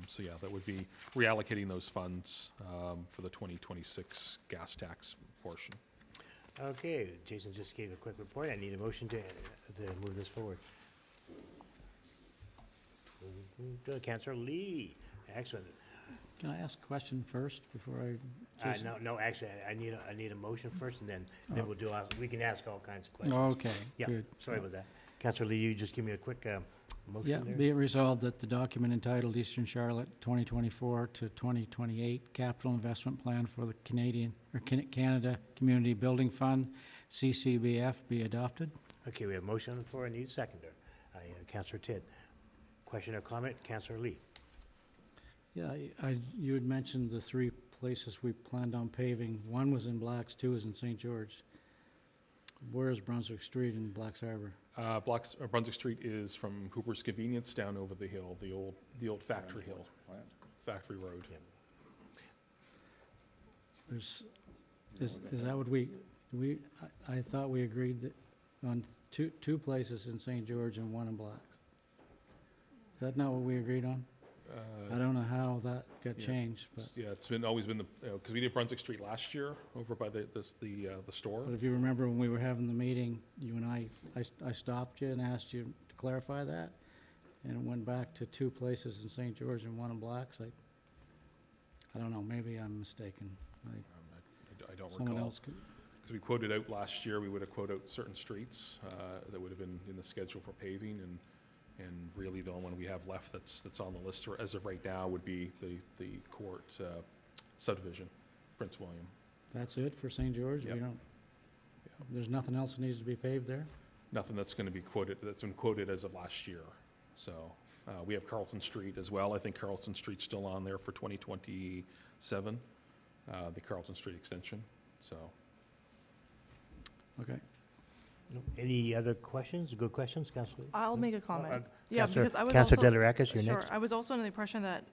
so yeah, that would be reallocating those funds for the 2026 gas tax portion. Okay, Jason just gave a quick report. I need a motion to move this forward. Councilor Lee. Excellent. Can I ask a question first before I? No, actually, I need a motion first, and then we'll do, we can ask all kinds of questions. Okay, Yeah, good. sorry about that. Councilor Lee, you just give me a quick Yeah, motion there? be it resolved that the document entitled Eastern Charlotte 2024 to 2028 Capital Investment Plan for the Canada Community Building Fund, CCBF, be adopted. Okay, we have a motion on the floor. I need a seconder. Councilor Tidd. Question or comment? Councilor Lee. Yeah, you had mentioned the 3 places we planned on paving. 1 was in Blacks, 2 is in St. George. Where is Brunswick Street in Blacks Harbor? Brunswick Street is from Hooper's Convenience down over the hill, the old factory hill, factory road. Is that what I thought we agreed that on two places in St. George and 1 in Blacks. Is that not what we agreed on? I don't know how that got yeah. changed, but. Yeah, it's always been because we did Brunswick Street last year over by the store. But if you remember when we were having the meeting, you and I stopped you and asked you to clarify that, and it went back to 2 places in St. George and 1 in Blacks. I don't know, maybe I'm mistaken. I don't Someone recall. else could. Because we quoted out last year, we would have quoted out certain streets that would have been in the schedule for paving, and really the only one we have left that's on the list as of right now would be the court subdivision, Prince William. That's it for St. George? Yep. We don't, there's nothing else that needs to be paved there? Nothing that's going to be quoted, that's been quoted as of last year. So we have Carlton Street as well. I think Carlton Street's still on there for 2027, the Carlton Street extension, so. Okay. Any other questions? Good questions, Councilor? I'll make a comment. Yeah, Councilor- because I was Councilor also. Delarakis, you're Sure, next. I was also under the impression that,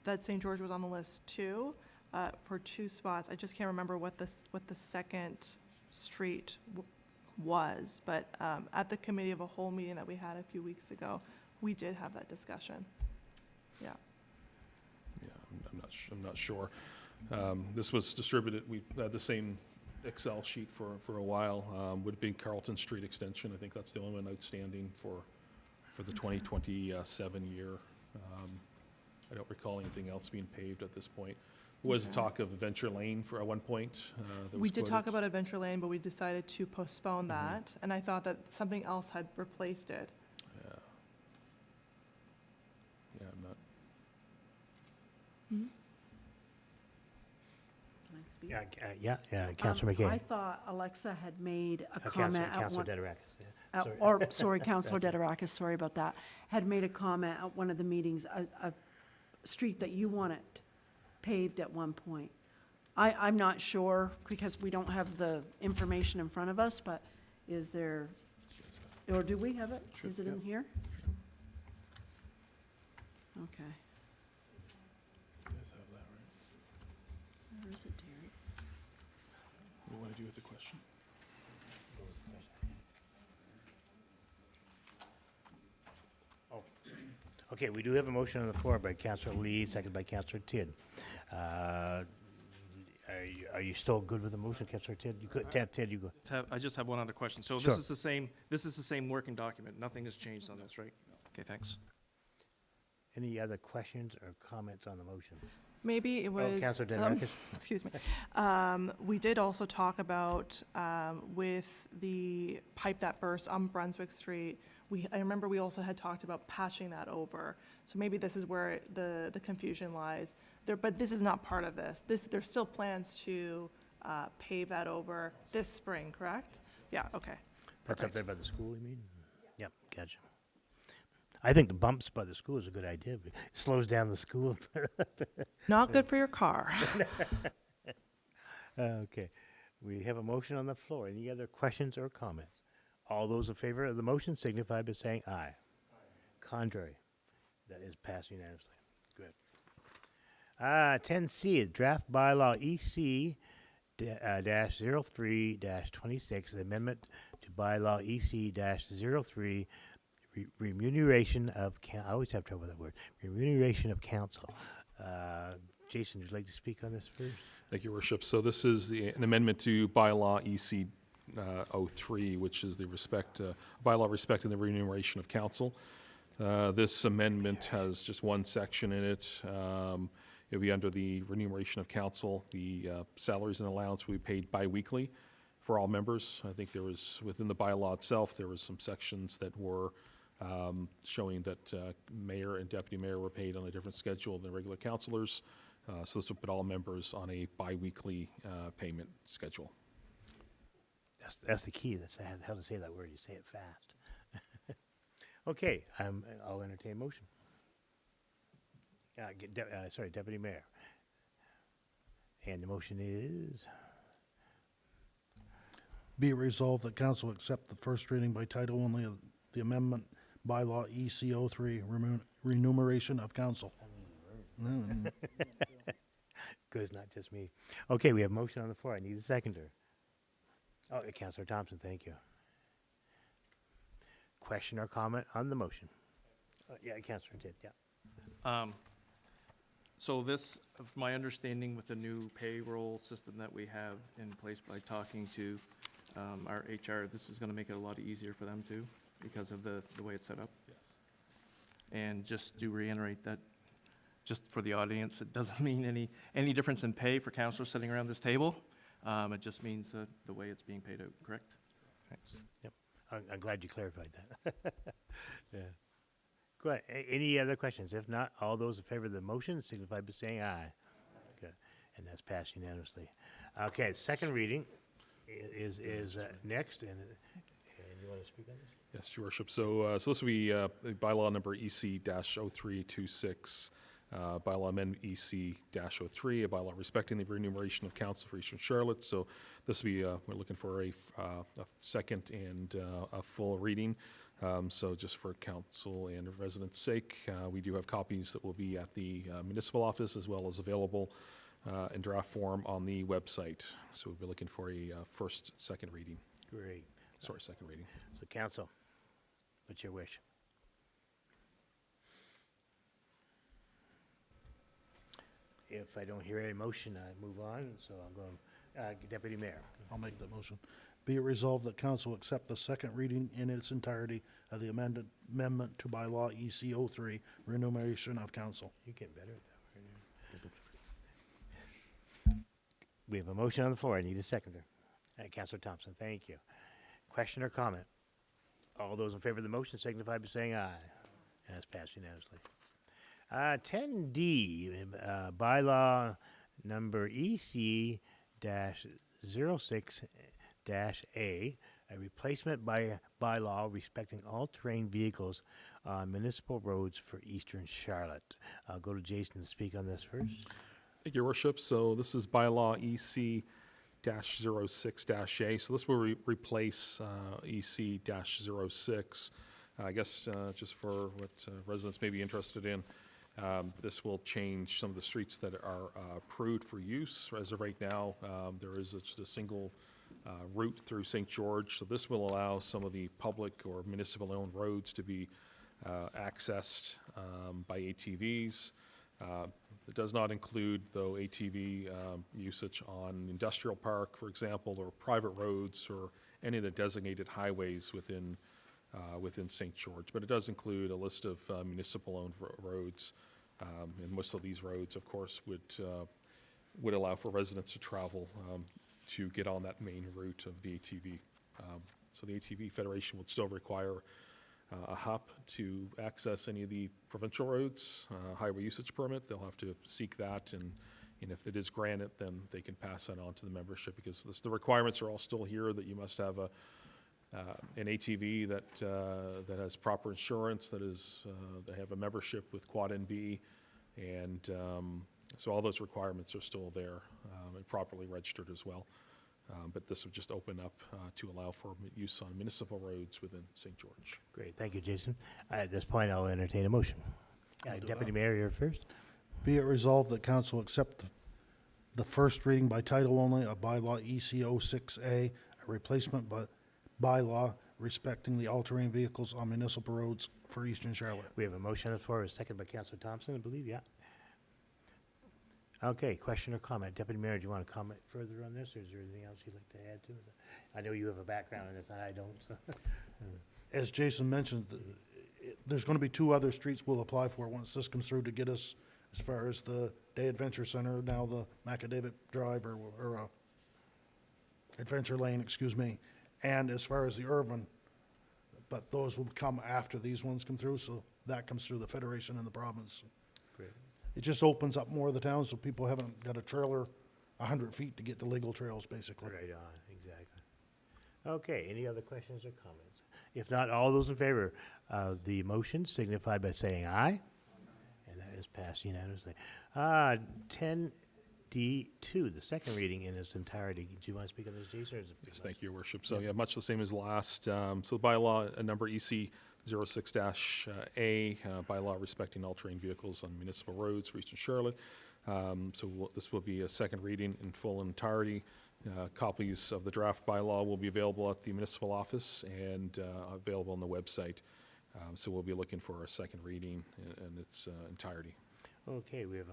that St. George was on the list too, for 2 spots. I just can't remember what the second street was, but, at the committee of a whole meeting that we had a few weeks ago, we did have that discussion. Yeah. Yeah, I'm not sure. This was distributed, we had the same Excel sheet for a while. Would be Carlton Street Extension. I think that's the only one outstanding for the 2027 year. I don't recall anything else being paved at this point. Was Okay. talk of Venture Lane for at one point. That We was did talk quoted. about Adventure Lane, but we decided to postpone that, and I thought that something else had replaced it. Yeah. Yeah, I'm not, Can I speak? Yeah, Councilor I McCain. thought Alexa had made a Councilor comment at Councilor one, Delarakis, yeah. Sorry. or, sorry, Councilor Dederakis, sorry about that, had made a comment at one of the meetings, a street that you wanted paved at one point. I'm not sure, because we don't have the information in front of us, but is there, or do we have it? Should- Is it in here? Okay. you guys have that, right? Where is it, Terry? What do you want to do with the question? Okay, we do have a motion on the floor by Councilor Lee, second by Councilor Tidd. Are you still good with the motion, Councilor Tidd? You could, Tidd, you go. I just have one other question. So Sure. this is the same working document. Nothing has changed on this, right? Okay, thanks. Any other questions or comments on the motion? Maybe it was. Councilor Delarakis? Excuse me. We did also talk about, with the pipe that burst on Brunswick Street, I remember we also had talked about patching that over. So maybe this is where the confusion lies. But this is not part of this. There's still plans to pave that over this spring, correct? Yeah, okay. That's up Perfect. there by the school, you mean? Yep, gotcha. I think the bumps by the school is a good idea. It slows down the school. Not good for your car. Okay, we have a motion on the floor. Any other questions or comments? All those in favor of the motion signify by saying aye. Contrary, that is passed unanimously. Good. 10C, draft bylaw EC dash 03-26, the amendment to bylaw EC dash 03, remuneration of, I always have trouble with that word, remuneration of council. Jason, would you like to speak on this first? Thank you, Worship. So this is an amendment to bylaw EC 03, which is the bylaw respecting the remuneration of council. This amendment has just one section in it. It'll be under the remuneration of council. The salaries and allowance will be paid bi-weekly for all members. I think there was, within the bylaw itself, there was some sections that were showing that mayor and deputy mayor were paid on a different schedule than regular councilors. So this will put all members on a bi-weekly payment schedule. That's the key. That's how to say that word. You say it fast. Okay, I'll entertain a motion. Sorry, Deputy Mayor. And the motion is, Be it resolved that council accept the first reading by title only of the amendment bylaw EC 03, remuneration of council. Mm. good, it's not just me. Okay, we have a motion on the floor. I need a seconder. Oh, Councilor Thompson, thank you. Question or comment on the motion? Yeah, Councilor Tidd, yeah. So this, of my understanding with the new payroll system that we have in place by talking to our HR, this is going to make it a lot easier for them too, because of the way it's set up. Yes. And just to reiterate that, just for the audience, it doesn't mean any difference in pay for counselors sitting around this table. It just means the way it's being paid out, correct? Thanks. I'm glad you clarified that. Yeah. Good. Any other questions? If not, all those in favor of the motion signify by saying aye. Good. And that's passed unanimously. Okay, second reading is next, and you want to speak on this? Yes, Your Worship. So this will be bylaw number EC-0326. bylaw amendment EC-03, a bylaw respecting the remuneration of council for Eastern Charlotte. So this will be, we're looking for a second and a full reading. So just for council and residents' sake, we do have copies that will be at the municipal office as well as available in draft form on the website. So we'll be looking for a second reading. Great. Second reading. So council, what's your wish? If I don't hear a motion, I move on, so I'm going, Deputy Mayor. I'll make the motion. Be it resolved that council accept the second reading in its entirety of the amendment to bylaw EC 03, remuneration of council. You're getting better at that. Right? We have a motion on the floor. I need a seconder. Councilor Thompson, thank you. Question or comment? All those in favor of the motion signify by saying aye. And it's passed unanimously. 10D, bylaw number EC-06-A, a replacement by bylaw respecting all terrain vehicles on municipal roads for Eastern Charlotte. I'll go to Jason to speak on this first. Thank you, Your Worship. So this is bylaw EC-06-A. So this will replace EC-06. I guess just for what residents may be interested in, this will change some of the streets that are approved for use. As of right now, there is just a single route through St. George. So this will allow some of the public or municipal-owned roads to be accessed by ATVs. It does not include, though, ATV usage on industrial park, for example, or private roads or any of the designated highways within St. George. But it does include a list of municipal-owned roads. And most of these roads, of course, would allow for residents to travel to get on that main route of the ATV. So the ATV Federation would still require a HUP to access any of the provincial roads, highway usage permit. They'll have to seek that, and if it is granted, then they can pass that on to the membership, because the requirements are all still here, that you must have an ATV that has proper insurance, they have a membership with Quad NB, and so all those requirements are still there and properly registered as well. But this would just open up to allow for use on municipal roads within St. George. Great, thank you, Jason. At this point, I'll entertain a motion. I'll do Deputy that. Mayor, you're first. Be it resolved that council accept the first reading by title only of bylaw EC 06A, a replacement bylaw respecting the all-terrain vehicles on municipal roads for Eastern Charlotte. We have a motion on the floor, a second by Councilor Thompson, I believe, yeah. Okay, question or comment? Deputy Mayor, do you want to comment further on this, or is there anything else you'd like to add to it? I know you have a background in this, and I don't, so. As Jason mentioned, there's going to be two other streets we'll apply for once this comes through to get us as far as the Day Adventure Center, now the Macadavic Drive or Adventure Lane, excuse me, and as far as the Irvin, but those will come after these ones come through, so that comes through the Federation and the province. Great. It just opens up more of the town, so people haven't got a trailer 100 feet to get to legal trails, basically. Right on, exactly. Okay, any other questions or comments? If not, all those in favor of the motion signify by saying aye. And that is passed unanimously. 10D2, the second reading in its entirety. Do you want to speak on this, Jason? Or is it Yes, thank you, Your Worship. So, yeah, much the same as last. So the bylaw number EC-06-A, bylaw respecting all-terrain vehicles on municipal roads for Eastern Charlotte. This will be a second reading in full entirety. Copies of the draft bylaw will be available at the municipal office and available on the website. So we'll be looking for a second reading in its entirety. Okay, we have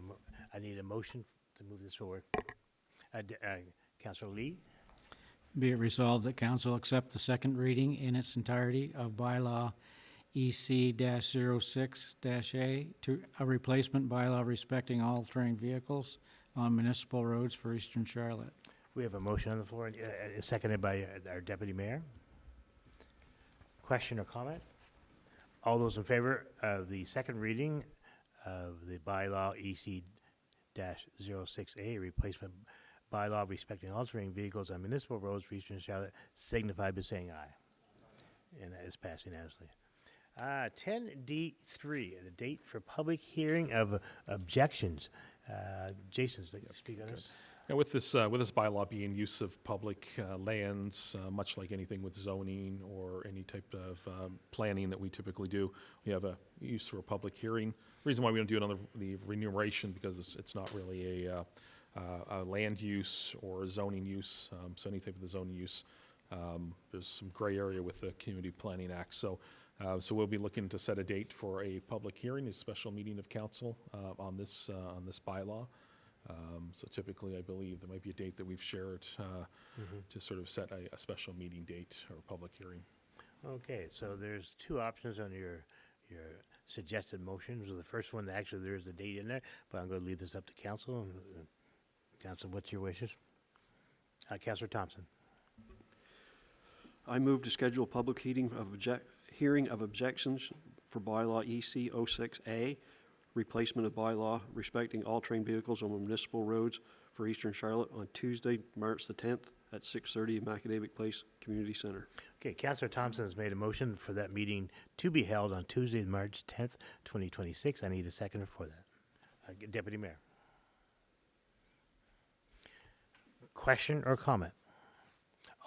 I need a motion to move this forward. Councilor Lee? Be it resolved that council accept the second reading in its entirety of bylaw EC-06-A, to a replacement bylaw respecting all terrain vehicles on municipal roads for Eastern Charlotte. We have a motion on the floor, seconded by our Deputy Mayor. Question or comment? All those in favor of the second reading of the bylaw EC-06A, replacement bylaw respecting all terrain vehicles on municipal roads for Eastern Charlotte, signify by saying aye. And that is passed unanimously. 10D3, the date for public hearing of objections. Jason, would you like to speak on this? And with this bylaw being use of public lands, much like anything with zoning or any type of planning that we typically do, we have a use for a public hearing. Reason why we don't do it on the remuneration, because it's not really a land use or a zoning use. So any type of the zoning use, there's some gray area with the Community Planning Act. So we'll be looking to set a date for a public hearing, a special meeting of council on this bylaw. So typically, I believe there might be a date that we've shared to sort of set a special meeting date or public hearing. Okay, so there's two options on your suggested motions. The first one, actually, there is a date in there, but I'm going to leave this up to council. Council, what's your wishes? Councilor Thompson. I move to schedule a public hearing of objections for bylaw EC 06A, replacement of bylaw respecting all train vehicles on municipal roads for Eastern Charlotte on Tuesday, March the 10th at 6:30 in Macadavic Place Community Center. Okay, Councilor Thompson has made a motion for that meeting to be held on Tuesday, March 10th, 2026. I need a seconder for that. Deputy Mayor. Question or comment?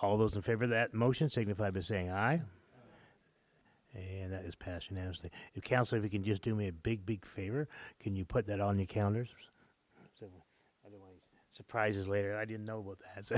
All those in favor of that motion signify by saying aye. And that is passed unanimously. If Council, if you can just do me a big favor, can you put that on your calendars? So I don't want any surprises later. I didn't know about that. So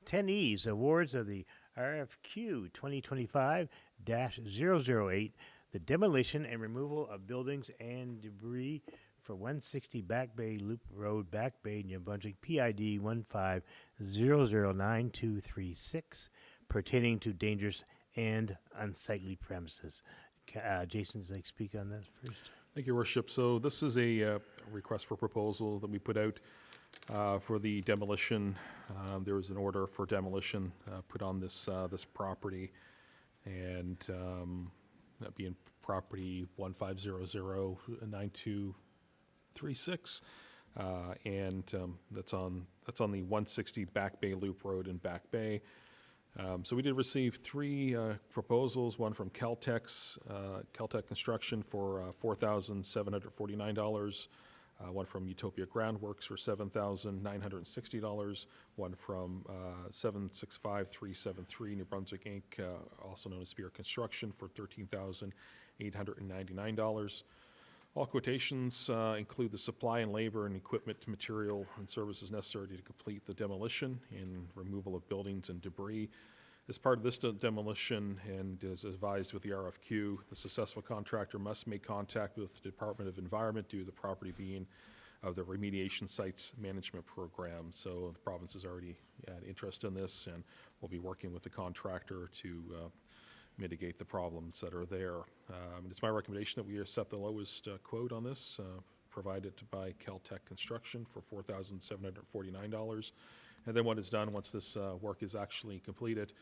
10Es, awards of the RFQ 2025-008, the demolition and removal of buildings and debris for 160 Back Bay Loop Road, Back Bay, New Brunswick, PID 15009236, pertaining to dangerous and unsightly premises. Jason, would you like to speak on that first? Thank you, Worship. So this is a request for proposal that we put out for the demolition. There was an order for demolition put on this property, and that being property 15009236, and that's on the 160 Back Bay Loop Road in Back Bay. So we did receive three proposals, one from Caltech Construction for $4,749, one from Utopia Groundworks for $7,960, one from 765373 New Brunswick Inc., also known as Spear Construction, for $13,899. All quotations include the supply and labor and equipment, material, and services necessary to complete the demolition and removal of buildings and debris. As part of this demolition, and as advised with the RFQ, the successful contractor must make contact with the Department of Environment due to the property being of the remediation sites management program. So the province has already had interest in this, and we'll be working with the contractor to mitigate the problems that are there. It's my recommendation that we accept the lowest quote on this, provided by Caltech Construction for $4,749. And then when it's done, once this work is actually completed,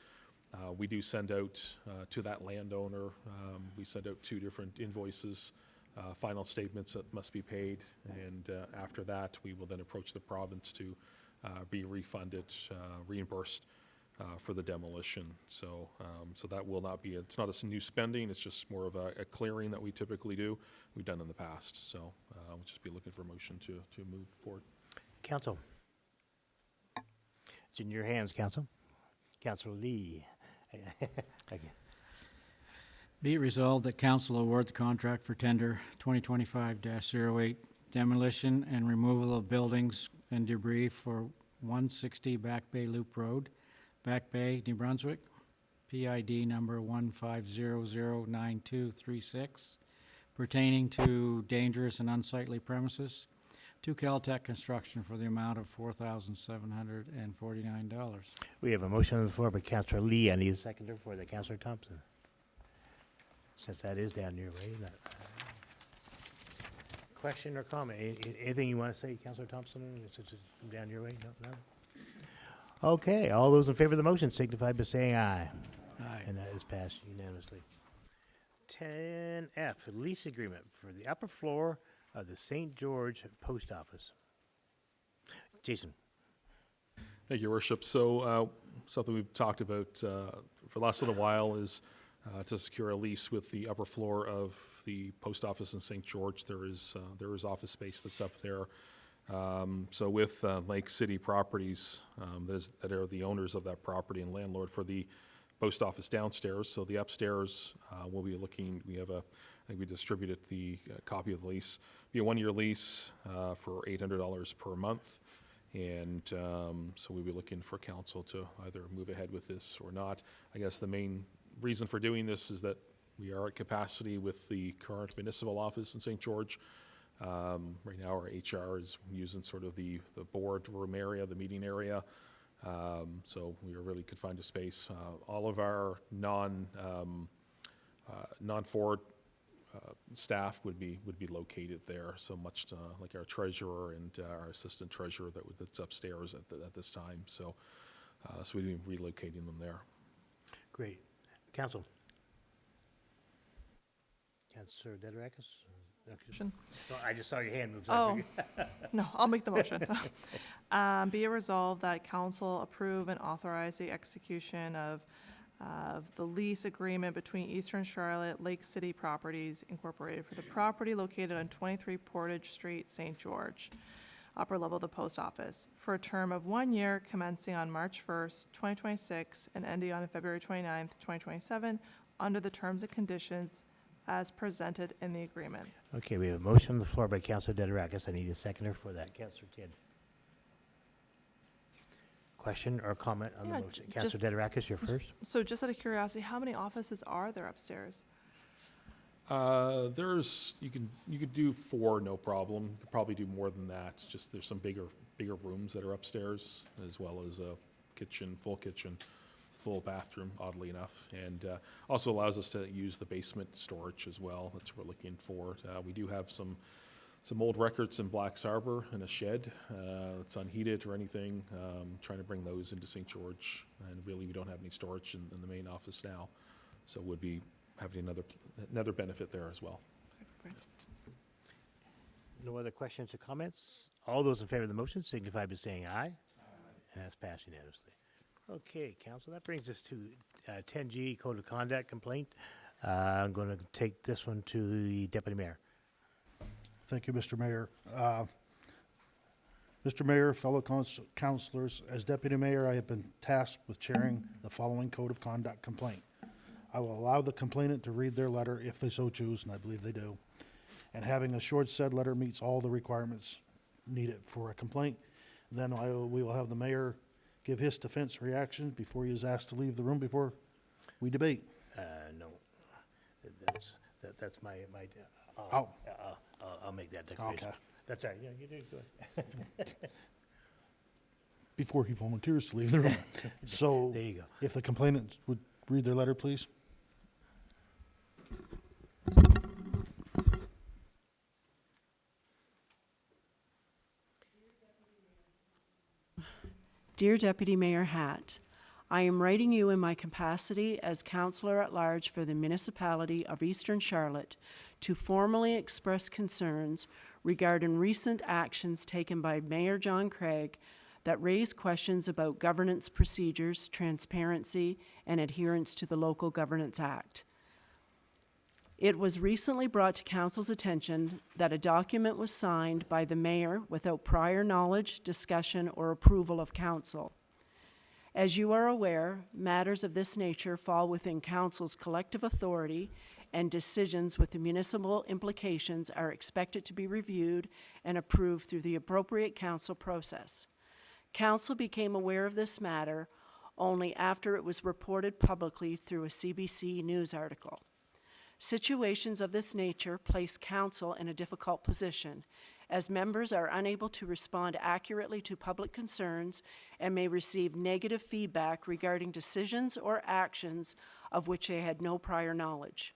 we do send out to that landowner, we send out 2 different invoices, final statements that must be paid, and after that, we will then approach the province to be refunded, reimbursed for the demolition. So that will not be, it's not a new spending, it's just more of a clearing that we typically do. We've done in the past, so we'll just be looking for a motion to move forward. Council. It's in your hands, Council. Councilor Lee. Okay. Be it resolved that council award the contract for tender 2025-08 demolition and removal of buildings and debris for 160 Back Bay Loop Road, Back Bay, New Brunswick, PID number 15009236, pertaining to dangerous and unsightly premises, to Caltech Construction for the amount of $4,749. We have a motion on the floor by Councilor Lee. I need a seconder for that. Councilor Thompson. Since that is down your way. Question or comment? Anything you want to say, Councilor Thompson, since it's down your way? No? Okay, all those in favor of the motion signify by saying aye. Aye. And that is passed unanimously. 10F, lease agreement for the upper floor of the St. George Post Office. Jason. Thank you, Your Worship. So, something we've talked about for the last little while is to secure a lease with the upper floor of the post office in St. George. There is office space that's up there. So with Lake City Properties, that are the owners of that property and landlord for the post office downstairs. So the upstairs, we'll be looking, I think we distributed the copy of the lease. Be a one-year lease for $800 per month. And so we'll be looking for council to either move ahead with this or not. I guess the main reason for doing this is that we are at capacity with the current municipal office in St. George. Right now, our HR is using sort of the boardroom area, the meeting area. So we really could find a space. All of our non-forward staff would be located there. So much like our treasurer and our assistant treasurer that's upstairs at this time. So we'd be relocating them there. Great. Council? Councilor Dedorakis? Motion. No, I just saw your hand move. So I figured- No, I'll make the motion. Be it resolved that council approve and authorize the execution of the lease agreement between Eastern Charlotte Lake City Properties Incorporated for the property located on 23 Portage Street, St. George, upper level of the post office, for a term of 1 year commencing on March 1st, 2026, and ending on February 29th, 2027, under the terms and conditions as presented in the agreement. Okay, we have a motion on the floor by Councilor Dedorakis. I need a seconder for that. Councilor Tidd. Question or comment on the Yeah, motion? just- Councilor Dedorakis, you're first. So just out of curiosity, how many offices are there upstairs? You could do 4, no problem. You could probably do more than that. It's just there's some bigger rooms that are upstairs, as well as a kitchen, full bathroom, oddly enough, and also allows us to use the basement storage as well. That's what we're looking for. We do have some old records in Black's Harbor in a shed that's unheated or anything. Trying to bring those into St. George, and really we don't have any storage in the main office now, so would be having another benefit there as well. No other questions or comments? All those in favor of the motion signify by saying aye. And that's passed unanimously. Okay, council, that brings us to 10G, Code of Conduct complaint. I'm going to take this one to the deputy mayor. Thank you, Mr. Mayor. Mr. Mayor, fellow councilors, as deputy mayor, I have been tasked with chairing the following code of conduct complaint. I will allow the complainant to read their letter if they so choose, and I believe they do. And having assured said letter meets all the requirements needed for a complaint, then we will have the mayor give his defense reaction before he is asked to leave the room before we debate. No, that's my Oh. I'll make that declaration. Okay. That's all right. Yeah, you do good. Before he volunteers to leave the room. So There you go. if the complainant would read their letter, please. Dear Deputy Mayor Hatt, I am writing you in my capacity as Councillor at Large for the Municipality of Eastern Charlotte to formally express concerns regarding recent actions taken by Mayor John Craig that raise questions about governance procedures, transparency, and adherence to the Local Governance Act. It was recently brought to Council's attention that a document was signed by the mayor without prior knowledge, discussion, or approval of Council. As you are aware, matters of this nature fall within Council's collective authority, and decisions with the municipal implications are expected to be reviewed and approved through the appropriate Council process. Council became aware of this matter only after it was reported publicly through a CBC News article. Situations of this nature place Council in a difficult position, as members are unable to respond accurately to public concerns and may receive negative feedback regarding decisions or actions of which they had no prior knowledge.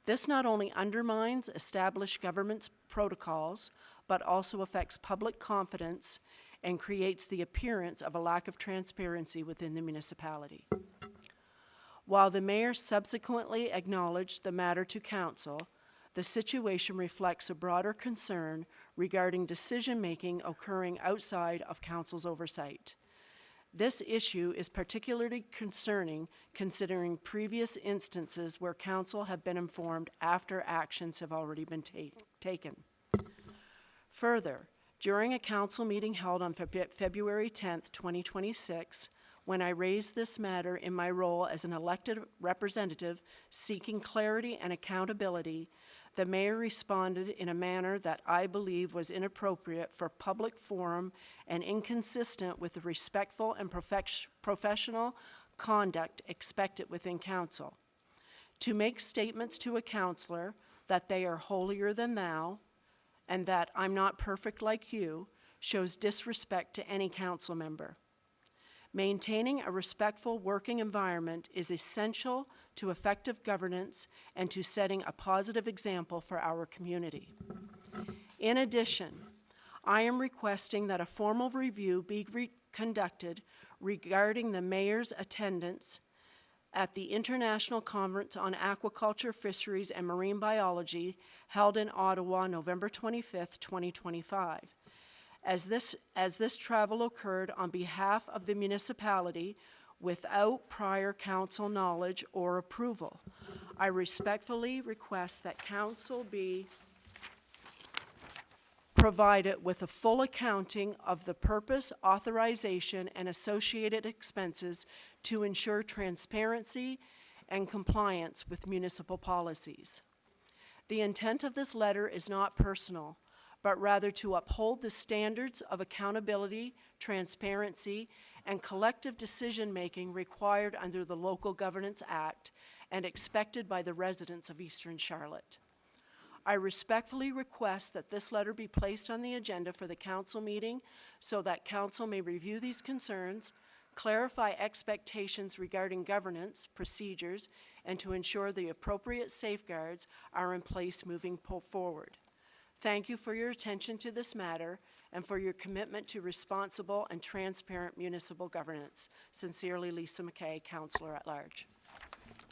This not only undermines established government protocols, but also affects public confidence and creates the appearance of a lack of transparency within the municipality. While the mayor subsequently acknowledged the matter to Council, the situation reflects a broader concern regarding decision-making occurring outside of Council's oversight. This issue is particularly concerning considering previous instances where council have been informed after actions have already been taken. Further, during a council meeting held on February 10th, 2026, when I raised this matter in my role as an elected representative seeking clarity and accountability, the mayor responded in a manner that I believe was inappropriate for public forum and inconsistent with the respectful and professional conduct expected within council. To make statements to a councillor that they are holier than thou and that I'm not perfect like you shows disrespect to any council member. Maintaining a respectful working environment is essential to effective governance and to setting a positive example for our community. In addition, I am requesting that a formal review be conducted regarding the mayor's attendance at the International Conference on Aquaculture, Fisheries, and Marine Biology held in Ottawa, November 25th, 2025. As this travel occurred on behalf of the municipality without prior council knowledge or approval, I respectfully request that council be provided with a full accounting of the purpose, authorization, and associated expenses to ensure transparency and compliance with municipal policies. The intent of this letter is not personal, but rather to uphold the standards of accountability, transparency, and collective decision-making required under the Local Governance Act and expected by the residents of Eastern Charlotte. I respectfully request that this letter be placed on the agenda for the council meeting so that council may review these concerns, clarify expectations regarding governance, procedures, and to ensure the appropriate safeguards are in place moving forward. Thank you for your attention to this matter and for your commitment to responsible and transparent municipal governance. Sincerely, Lisa McKay, Councillor at Large.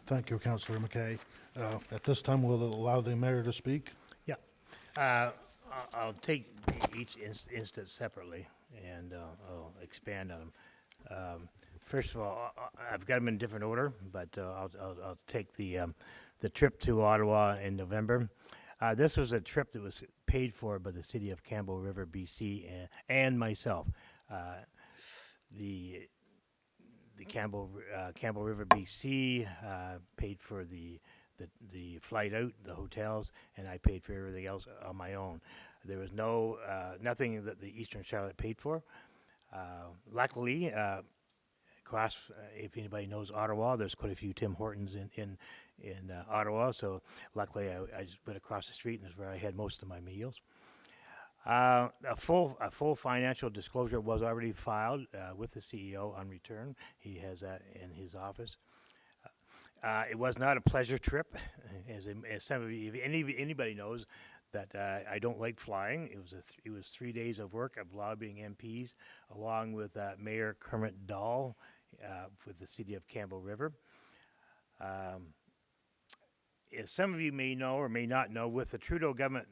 Thank you, Councillor McKay. At this time, we'll allow the mayor to speak. Yeah. I'll take each instance separately, and I'll expand on them. First of all, I've got them in different order, but I'll take the trip to Ottawa in November. This was a trip that was paid for by the city of Campbell River, BC, and myself. The Campbell River, BC paid for the flight out, the hotels, and I paid for everything else on my own. There was nothing that the Eastern Charlotte paid for. Luckily, across, if anybody knows Ottawa, there's quite a few Tim Hortons in Ottawa, so luckily I just went across the street, and that's where I had most of my meals. A full financial disclosure was already filed with the CEO on return. He has that in his office. It was not a pleasure trip, as some of you, if anybody knows that I don't like flying. It was 3 days of work of lobbying MPs, along with Mayor Kermit Dahl with the city of Campbell River. As some of you may know or may not know, with the Trudeau government,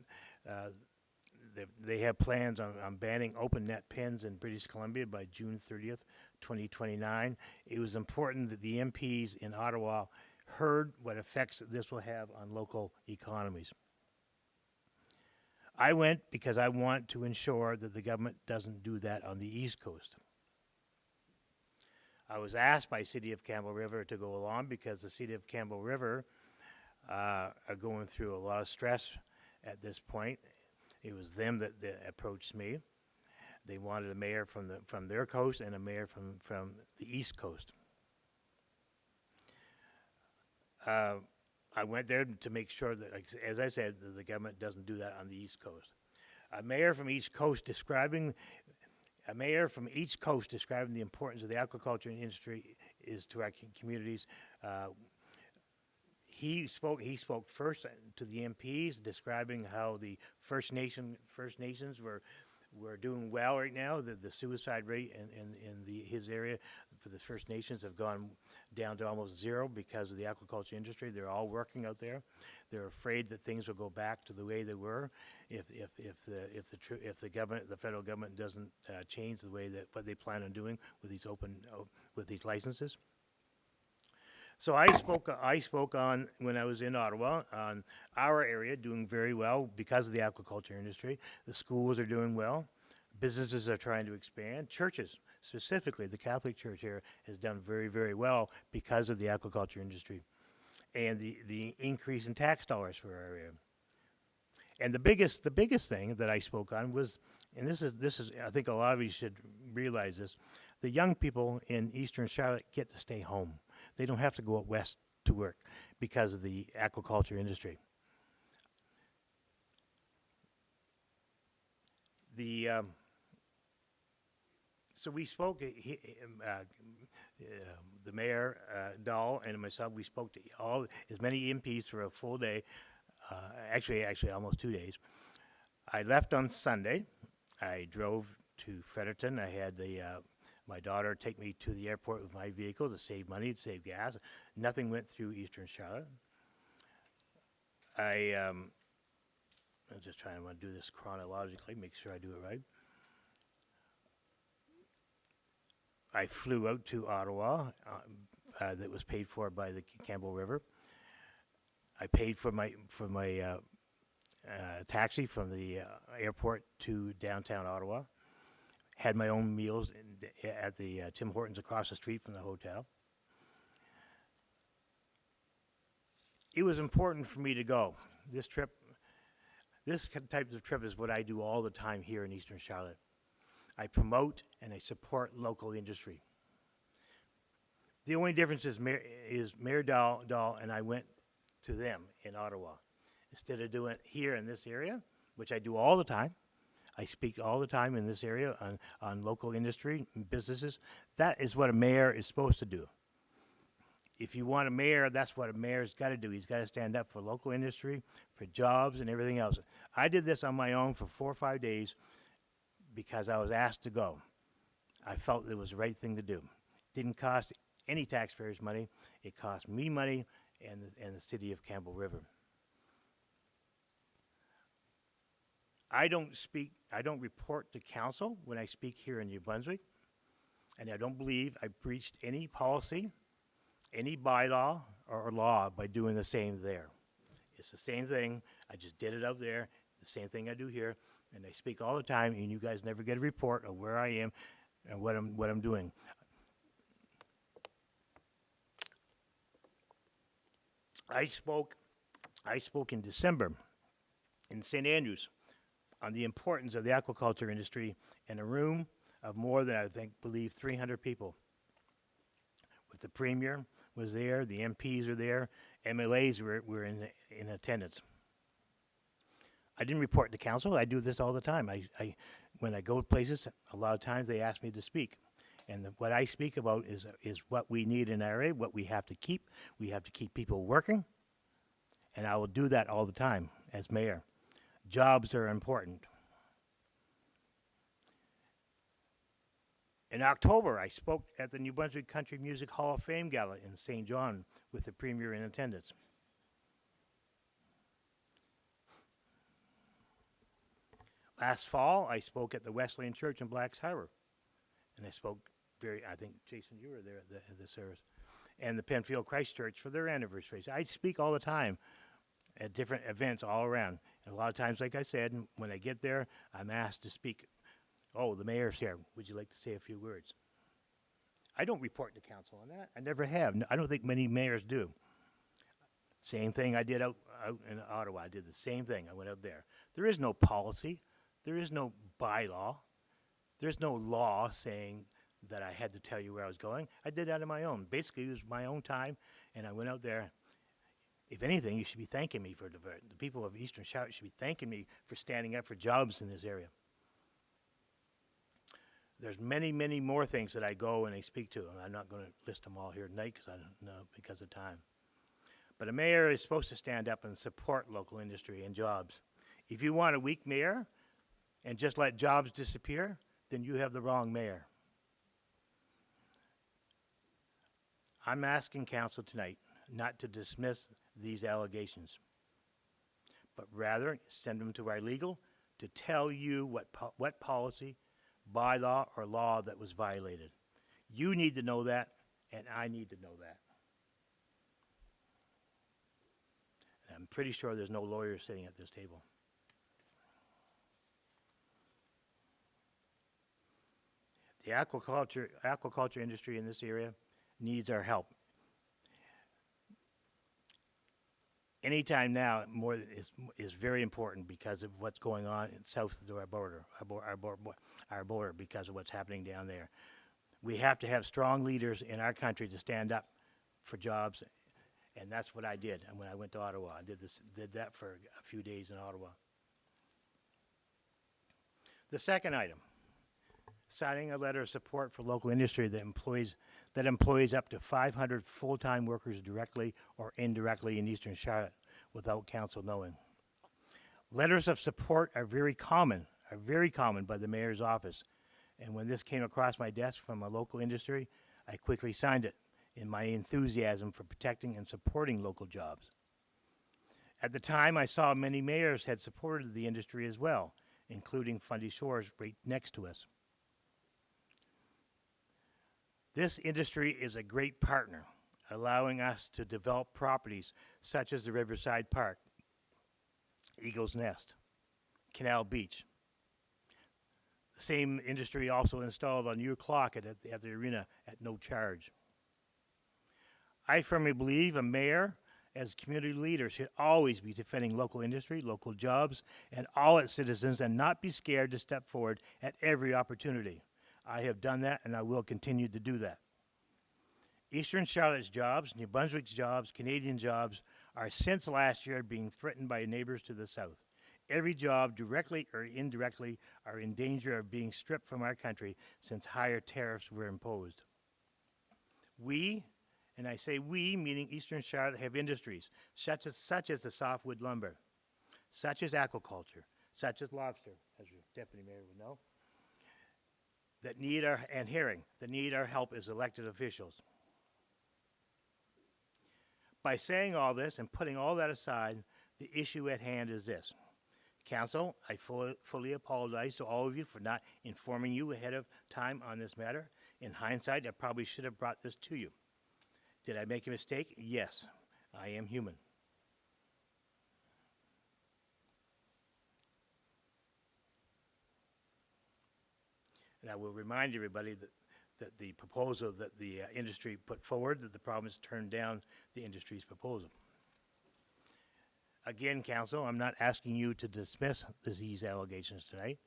they have plans on banning open net pens in British Columbia by June 30th, 2029. It was important that the MPs in Ottawa heard what effects this will have on local economies. I went because I want to ensure that the government doesn't do that on the East Coast. I was asked by City of Campbell River to go along because the City of Campbell River are going through a lot of stress at this point. It was them that approached me. They wanted a mayor from their coast and a mayor from the East Coast. I went there to make sure that, as I said, that the government doesn't do that on the East Coast. A mayor from each coast describing the importance of the aquaculture industry is to our communities. He spoke first to the MPs, describing how the First Nations were We're doing well right now. The suicide rate his area for the First Nations have gone down to almost zero because of the aquaculture industry. They're all working out there. They're afraid that things will go back to the way they were if the government, the federal government, doesn't change the way that what they plan on doing with these with these licenses. So I spoke on, when I was in Ottawa, on our area doing very well because of the aquaculture industry. The schools are doing well. Businesses are trying to expand. Churches, specifically the Catholic Church here, has done very, very well because of the aquaculture industry and the increase in tax dollars for our area. And the biggest thing that I spoke on was, and this is I think a lot of you should realize this, the young people in Eastern Charlotte get to stay home. They don't have to go out west to work because of the aquaculture industry. So we spoke, the mayor, Dahl, and myself, we spoke to as many MPs for a full day, actually almost 2 days. I left on Sunday. I drove to Fredericton. I had my daughter take me to the airport with my vehicle to save money, to save gas. Nothing went through Eastern Charlotte. I'm just trying to do this chronologically, make sure I do it right. I flew out to Ottawa, that was paid for by the Campbell River. I paid for my taxi from the airport to downtown Ottawa. Had my own meals at the Tim Hortons across the street from the hotel. It was important for me to go. This type of trip is what I do all the time here in Eastern Charlotte. I promote and I support local industry. The only difference is Mayor Dahl and I went to them in Ottawa. Instead of doing it here in this area, which I do all the time, I speak all the time in this area on local industry and businesses. That is what a mayor is supposed to do. If you want a mayor, that's what a mayor's got to do. He's got to stand up for local industry, for jobs and everything else. I did this on my own for 4 or 5 days because I was asked to go. I felt it was the right thing to do. Didn't cost any taxpayers money. It cost me money and the city of Campbell River. I don't report to council when I speak here in New Brunswick, and I don't believe I breached any policy, any bylaw or law by doing the same there. It's the same thing. I just did it out there, the same thing I do here, and I speak all the time, and you guys never get a report of where I am and what I'm doing. I spoke in December in St. Andrews on the importance of the aquaculture industry in a room of more than, I believe 300 people. With the Premier was there, the MPs were there, MLAs were in attendance. I didn't report to council. I do this all the time. When I go places, a lot of times they ask me to speak. And what I speak about is what we need in our area, what we have to keep. We have to keep people working, and I will do that all the time as mayor. Jobs are important. In October, I spoke at the New Brunswick Country Music Hall of Fame Gala in St. John with the Premier in attendance. Last fall, I spoke at the Wesleyan Church in Blacks Harbor, and I spoke I think, Jason, you were there at the service, and the Penfield Christ Church for their anniversaries. I speak all the time at different events all around. And a lot of times, like I said, when I get there, I'm asked to speak. Oh, the mayor's here. Would you like to say a few words? I don't report to council on that. I never have. I don't think many mayors do. Same thing I did out in Ottawa. I did the same thing. I went out there. There is no policy. There is no bylaw. There's no law saying that I had to tell you where I was going. I did that on my own. Basically, it was my own time, and I went out there. If anything, you should be thanking me for the people of Eastern Charlotte should be thanking me for standing up for jobs in this area. There's many, many more things that I go and I speak to, and I'm not going to list them all here tonight because of time. But a mayor is supposed to stand up and support local industry and jobs. If you want a weak mayor and just let jobs disappear, then you have the wrong mayor. I'm asking council tonight not to dismiss these allegations, but rather send them to our legal to tell you what policy, bylaw, or law that was violated. You need to know that, and I need to know that. And I'm pretty sure there's no lawyers sitting at this table. The aquaculture industry in this area needs our help. Anytime now, more is very important because of what's going on south of our border, our border, because of what's happening down there. We have to have strong leaders in our country to stand up for jobs, and that's what I did. And when I went to Ottawa, I did that for a few days in Ottawa. The second item, signing a letter of support for local industry that employs up to 500 full-time workers directly or indirectly in Eastern Charlotte without council knowing. Letters of support are very common by the mayor's office. And when this came across my desk from a local industry, I quickly signed it in my enthusiasm for protecting and supporting local jobs. At the time, I saw many mayors had supported the industry as well, including Fundy Shores right next to us. This industry is a great partner, allowing us to develop properties such as the Riverside Park, Eagle's Nest, Canal Beach. The same industry also installed a new clock at the arena at no charge. I firmly believe a mayor, as community leader, should always be defending local industry, local jobs, and all its citizens, and not be scared to step forward at every opportunity. I have done that, and I will continue to do that. Eastern Charlotte's jobs, New Brunswick's jobs, Canadian jobs, are since last year being threatened by neighbors to the south. Every job, directly or indirectly, are in danger of being stripped from our country since higher tariffs were imposed. We, and I say we, meaning Eastern Charlotte, have industries such as the softwood lumber, such as aquaculture, such as lobster, as your deputy mayor would know, that need our help as elected officials. By saying all this and putting all that aside, the issue at hand is this. Council, I fully apologize to all of you for not informing you ahead of time on this matter. In hindsight, I probably should have brought this to you. Did I make a mistake? Yes, I am human. And I will remind everybody that the proposal that the industry put forward, that the province turned down the industry's proposal. Again, Council, I'm not asking you to dismiss these allegations tonight,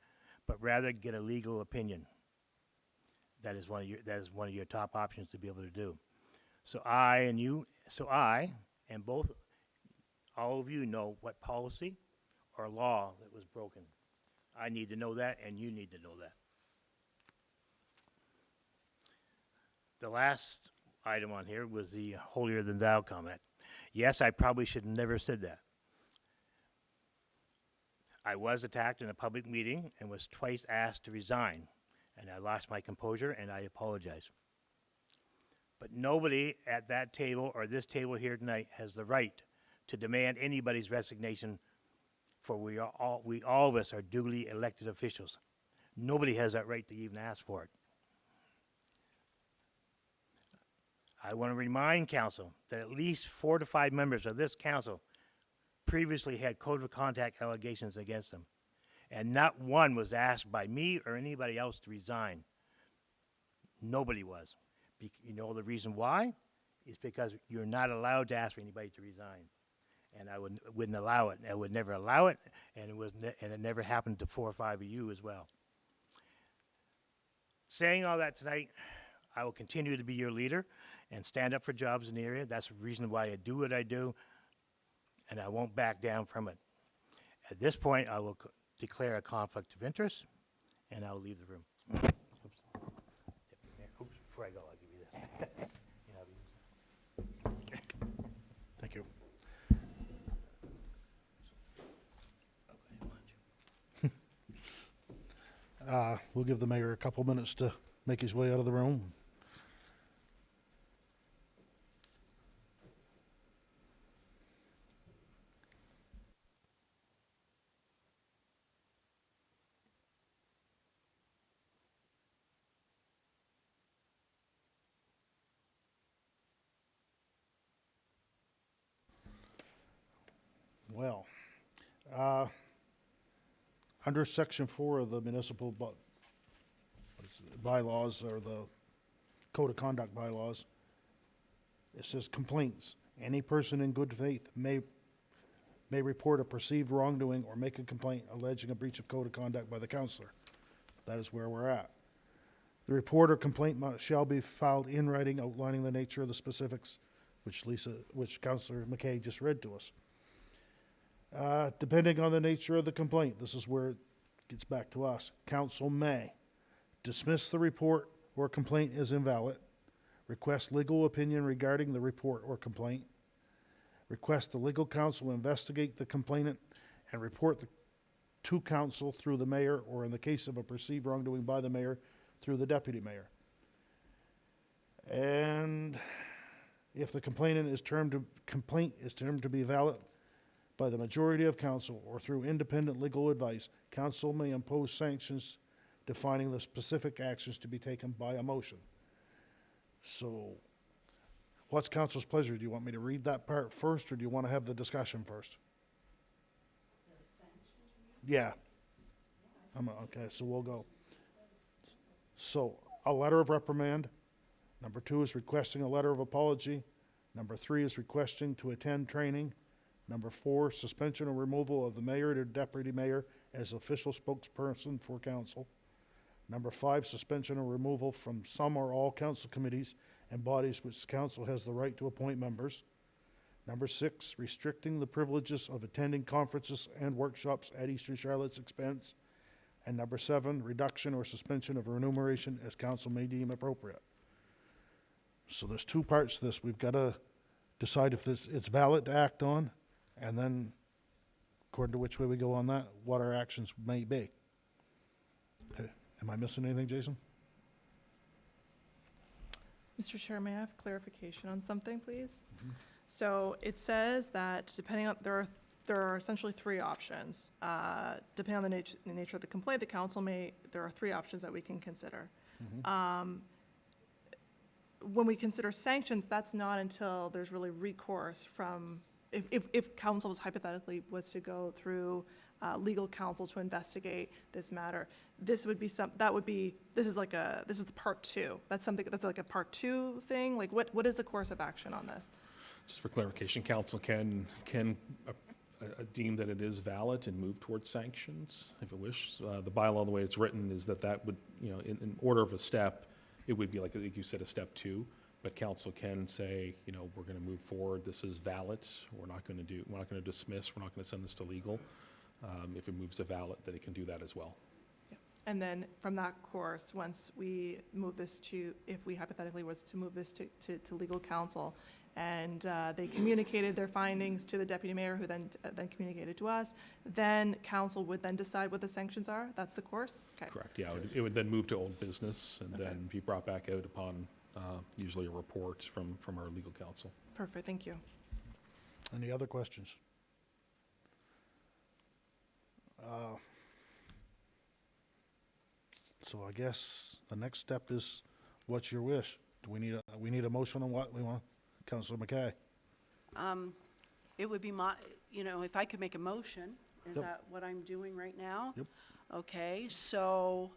but rather get a legal opinion. That is one of your top options to be able to do. So I and both, all of you know what policy or law that was broken. I need to know that, and you need to know that. The last item on here was the holier-than-thou comment. Yes, I probably should have never said that. I was attacked in a public meeting and was twice asked to resign, and I lost my composure, and I apologize. But nobody at that table or this table here tonight has the right to demand anybody's resignation, for we all of us are duly elected officials. Nobody has that right to even ask for it. I want to remind council that at least 4 to 5 members of this council previously had code of conduct allegations against them, and not one was asked by me or anybody else to resign. Nobody was. You know the reason why? Is because you're not allowed to ask for anybody to resign, and I wouldn't allow it. I would never allow it, and it never happened to 4 or 5 of you as well. Saying all that tonight, I will continue to be your leader and stand up for jobs in the area. That's the reason why I do what I do, and I won't back down from it. At this point, I will declare a conflict of interest, and I will leave the room. Oops. Oops, before I go, I'll give you this. You know, Thank you. We'll give the mayor a couple minutes to make his way out of the room. Well, under section 4 of the municipal bylaws, or the code of conduct bylaws, it says complaints. Any person in good faith may report a perceived wrongdoing or make a complaint alleging a breach of code of conduct by the counselor. That is where we're at. The report or complaint shall be filed in writing outlining the nature of the specifics, which Counselor McKay just read to us. Depending on the nature of the complaint, this is where it gets back to us. Council may dismiss the report or complaint as invalid, request legal opinion regarding the report or complaint, request the legal counsel investigate the complainant and report to council through the mayor, or in the case of a perceived wrongdoing by the mayor, through the deputy mayor. And if the complaint is termed to be valid by the majority of council or through independent legal advice, council may impose sanctions defining the specific actions to be taken by a motion. So, what's council's pleasure? Do you want me to read that part first, or do you want to have the discussion first? Yeah. Okay, so we'll go. So, a letter of reprimand. Number 2 is requesting a letter of apology. Number 3 is requesting to attend training. Number 4, suspension or removal of the mayor or deputy mayor as official spokesperson for council. Number 5, suspension or removal from some or all council committees and bodies which council has the right to appoint members. Number 6, restricting the privileges of attending conferences and workshops at Eastern Charlotte's expense. And number 7, reduction or suspension of remuneration as council may deem appropriate. So there's 2 parts to this. We've got to decide if it's valid to act on, and then, according to which way we go on that, what our actions may be. Okay. Am I missing anything, Jason? Mr. Chair, may I have clarification on something, please? So it says that depending on, there are essentially 3 options. Depending on the nature of the complaint, the council there are 3 options that we can consider. When we consider sanctions, that's not until there's really recourse from, if council was hypothetically was to go through legal counsel to investigate this matter, this would be this is part 2. That's like a part 2 thing. Like what is the course of action on this? Just for clarification, council can deem that it is valid and move towards sanctions if it wishes. The bylaw, the way it's written, is that would, in order of a step, it would be like you said, a step 2. But council can say, we're going to move forward. This is valid. We're not going to dismiss. We're not going to send this to legal. If it moves to valid, then it can do that as well. Yeah. And then from that course, once we move this if we hypothetically was to move this to legal counsel, and they communicated their findings to the deputy mayor, who then communicated to us, then council would then decide what the sanctions are? That's the course? Okay. Correct, yeah. It would then move to old business and then be brought back out upon usually a report from our legal counsel. Perfect, thank you. Any other questions? So I guess the next step is, what's your wish? Do we need a motion on what we want? Councilor McKay? It would be if I could make a motion, is Yep. that what I'm doing right now? Yep. Okay, so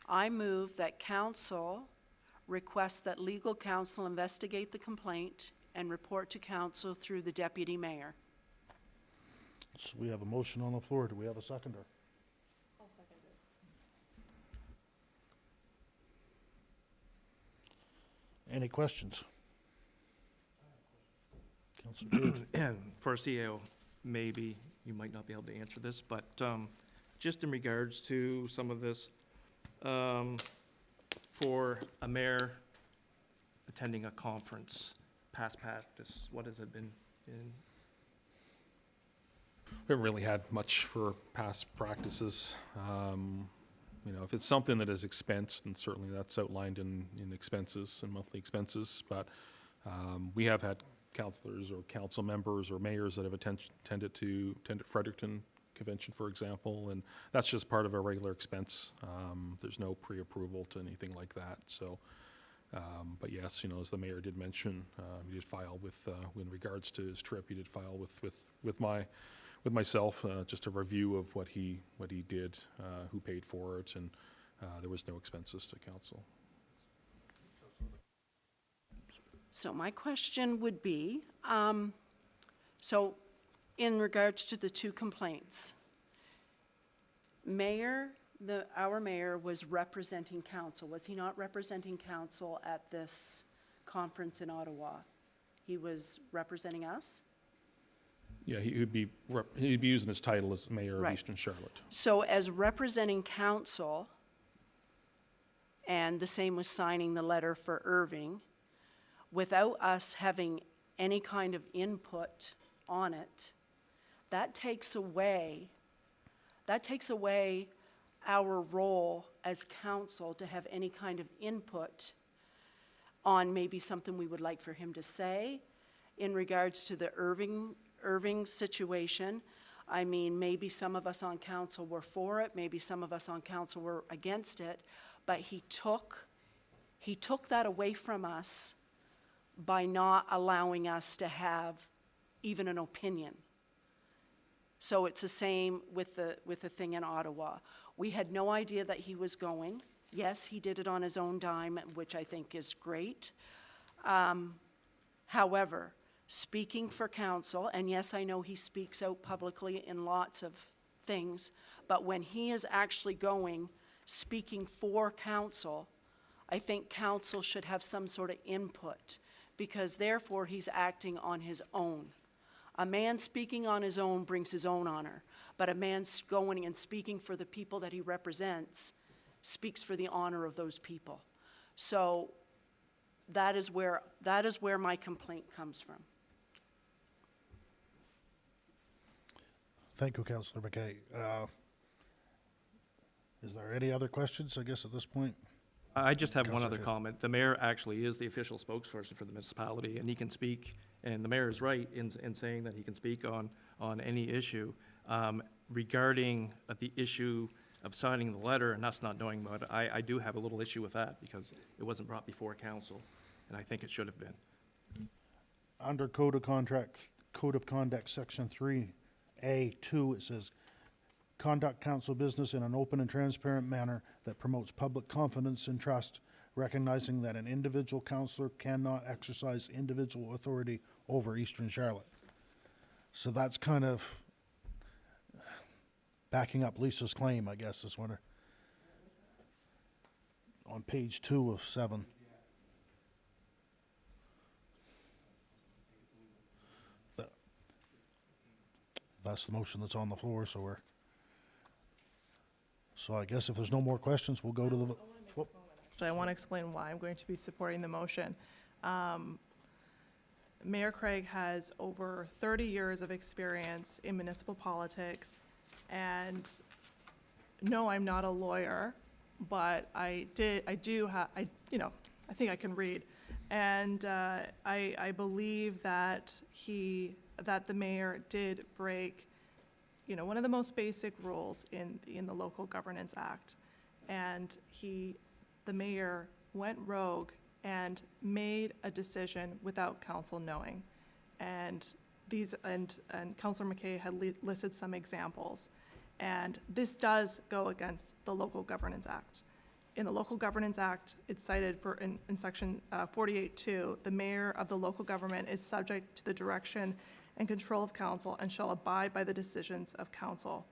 I move that council request that legal counsel investigate the complaint and report to council through the deputy mayor. So we have a motion on the floor. Do we have a seconder? I'll second it. Any questions? Councilor David? And for CAO, maybe you might not be able to answer this, but just in regards to some of this, for a mayor attending a conference, past practice, what has it been in? We haven't really had much for past practices. You know, if it's something that is expensed, then certainly that's outlined in expenses and monthly expenses. But we have had councilors or council members or mayors that have attended Fredericton Convention, for example, and that's just part of our regular expense. There's no pre-approval to anything like that. So, but yes, you know, as the mayor did mention, he did file with, in regards to his trip, he did file with myself, just a review of what he did, who paid for it, and there was no expenses to council. So my question would be, so in regards to the two complaints, our mayor was representing council. Was he not representing council at this conference in Ottawa? He was representing us? Yeah, he'd be using his title as mayor of Right. Eastern Charlotte. So as representing council, and the same with signing the letter for Irving, without us having any kind of input on it, that takes away our role as council to have any kind of input on maybe something we would like for him to say in regards to the Irving situation. I mean, maybe some of us on council were for it, maybe some of us on council were against it, but he took that away from us by not allowing us to have even an opinion. So it's the same with the thing in Ottawa. We had no idea that he was going. Yes, he did it on his own dime, which I think is great. However, speaking for council, and yes, I know he speaks out publicly in lots of things, but when he is actually going, speaking for council, I think council should have some sort of input, because therefore he's acting on his own. A man speaking on his own brings his own honor, but a man going and speaking for the people that he represents speaks for the honor of those people. So that is where my complaint comes from. Thank you, Councillor McKay. Is there any other questions, I guess, at this point? I just have one Councillor other Hill. comment. The mayor actually is the official spokesperson for the municipality, and he can speak, and the mayor is right in saying that he can speak on any issue. Regarding the issue of signing the letter and us not knowing about it, I do have a little issue with that, because it wasn't brought before council, and I think it should have been. Under Code of Conduct, Section 3A2, it says, conduct council business in an open and transparent manner that promotes public confidence and trust, recognizing that an individual councillor cannot exercise individual authority over Eastern Charlotte. So that's kind of backing up Lisa's claim, I guess, is what on page 2 of 7. That's the motion that's on the floor, so I guess if there's no more questions, we'll go to the, whoop. Actually, I want to explain why I'm going to be supporting the motion. Mayor Craig has over 30 years of experience in municipal politics, and no, I'm not a lawyer, but I think I can read. And I believe that the mayor did break, one of the most basic rules in the Local Governance Act. And the mayor went rogue and made a decision without council knowing. And Councillor McKay had listed some examples. And this does go against the Local Governance Act. In the Local Governance Act, it's cited in section 48.2, the mayor of the local government is subject to the direction and control of council and shall abide by the decisions of council.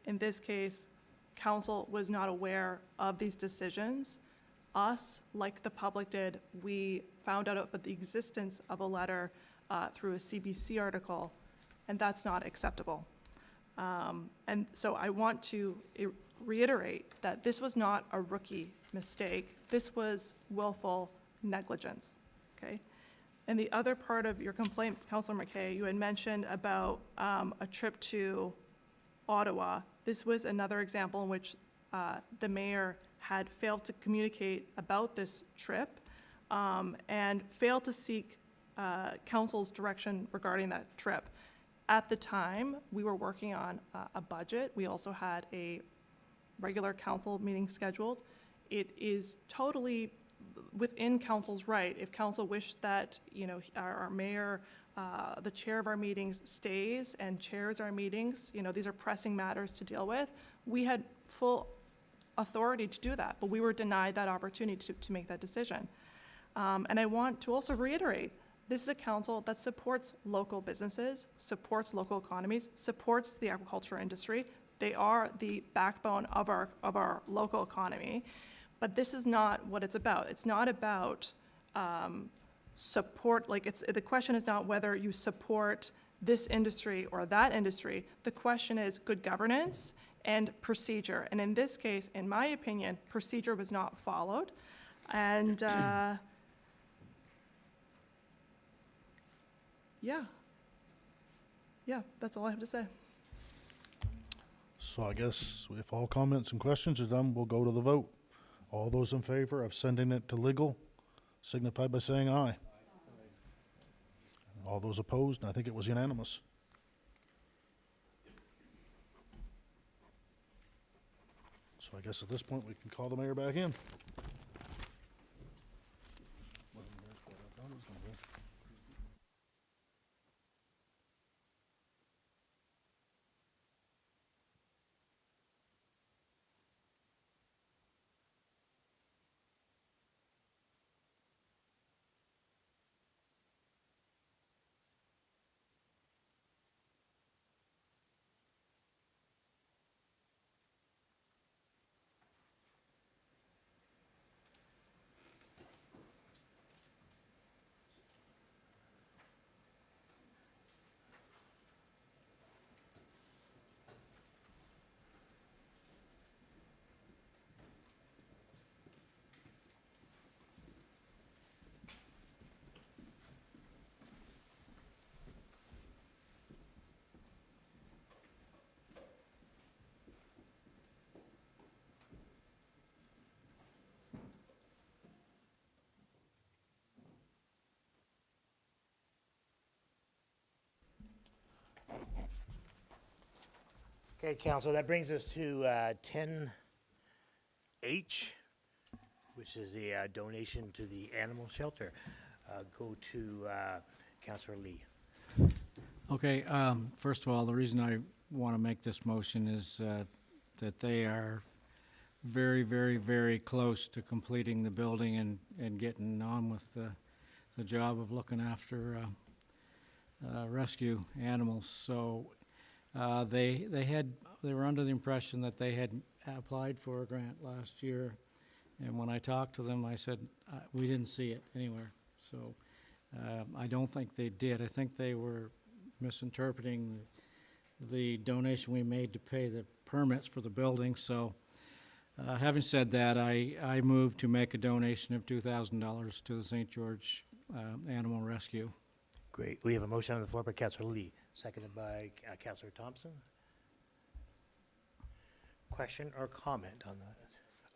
In this case, council was not aware of these decisions. Us, like the public did, we found out about the existence of a letter through a CBC article, and that's not acceptable. And so I want to reiterate that this was not a rookie mistake. This was willful negligence, okay? And the other part of your complaint, Councillor McKay, you had mentioned about a trip to Ottawa. This was another example in which the mayor had failed to communicate about this trip and failed to seek council's direction regarding that trip. At the time, we were working on a budget. We also had a regular council meeting scheduled. It is totally within council's right, if council wished that, you know, our mayor, the chair of our meetings stays and chairs our meetings, you know, these are pressing matters to deal with, we had full authority to do that, but we were denied that opportunity to make that decision. And I want to also reiterate, this is a council that supports local businesses, supports local economies, supports the agriculture industry. They are the backbone of our local economy. But this is not what it's about. It's not about support, like the question is not whether you support this industry or that industry. The question is good governance and procedure. And in this case, in my opinion, procedure was not followed. And yeah, that's all I have to say. So I guess if all comments and questions are done, we'll go to the vote. All those in favor of sending it to legal signify by saying aye. All those opposed, and I think it was unanimous. So I guess at this point, we can call the mayor back in. Okay, council, that brings us to 10H, which is the donation to the animal shelter. Go to Councilor Lee. Okay, first of all, the reason I want to make this motion is that they are very, very, very close to completing the building and getting on with the job of looking after rescue animals. So they were under the impression that they had applied for a grant last year, and when I talked to them, I said, we didn't see it anywhere. So I don't think they did. I think they were misinterpreting the donation we made to pay the permits for the building. So having said that, I moved to make a donation of $2,000 to the St. George Animal Rescue. Great. We have a motion on the floor by Councilor Lee, seconded by Councilor Thompson. Question or comment on that?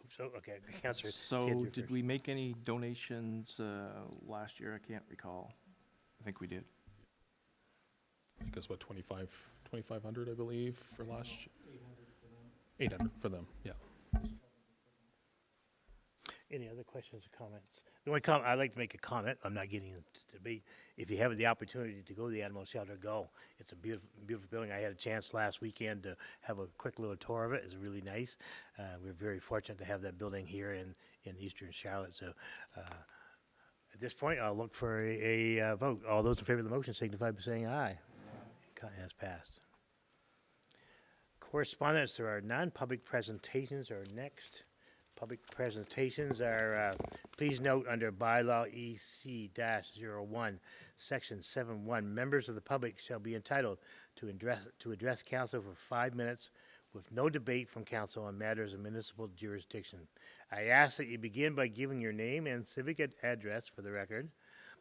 Oops, oh, okay, Councilor Kidd, So you're did first. we make any donations last year? I can't recall. I think we did. I guess what, 2,500, I believe, for last year? 800 for them, yeah. Any other questions or comments? The only comment, I'd like to make a comment, I'm not getting into debate. If you have the opportunity to go to the animal shelter, go. It's a beautiful, beautiful building. I had a chance last weekend to have a quick little tour of it. It's really nice. We're very fortunate to have that building here in Eastern Charlotte. So at this point, I'll look for a vote. All those in favor of the motion signify by saying aye. It has passed. Correspondence, there are non-public presentations are next. Public presentations are, please note under bylaw EC-01, section 7.1, members of the public shall be entitled to address council for 5 minutes with no debate from council on matters of municipal jurisdiction. I ask that you begin by giving your name and civic address for the record,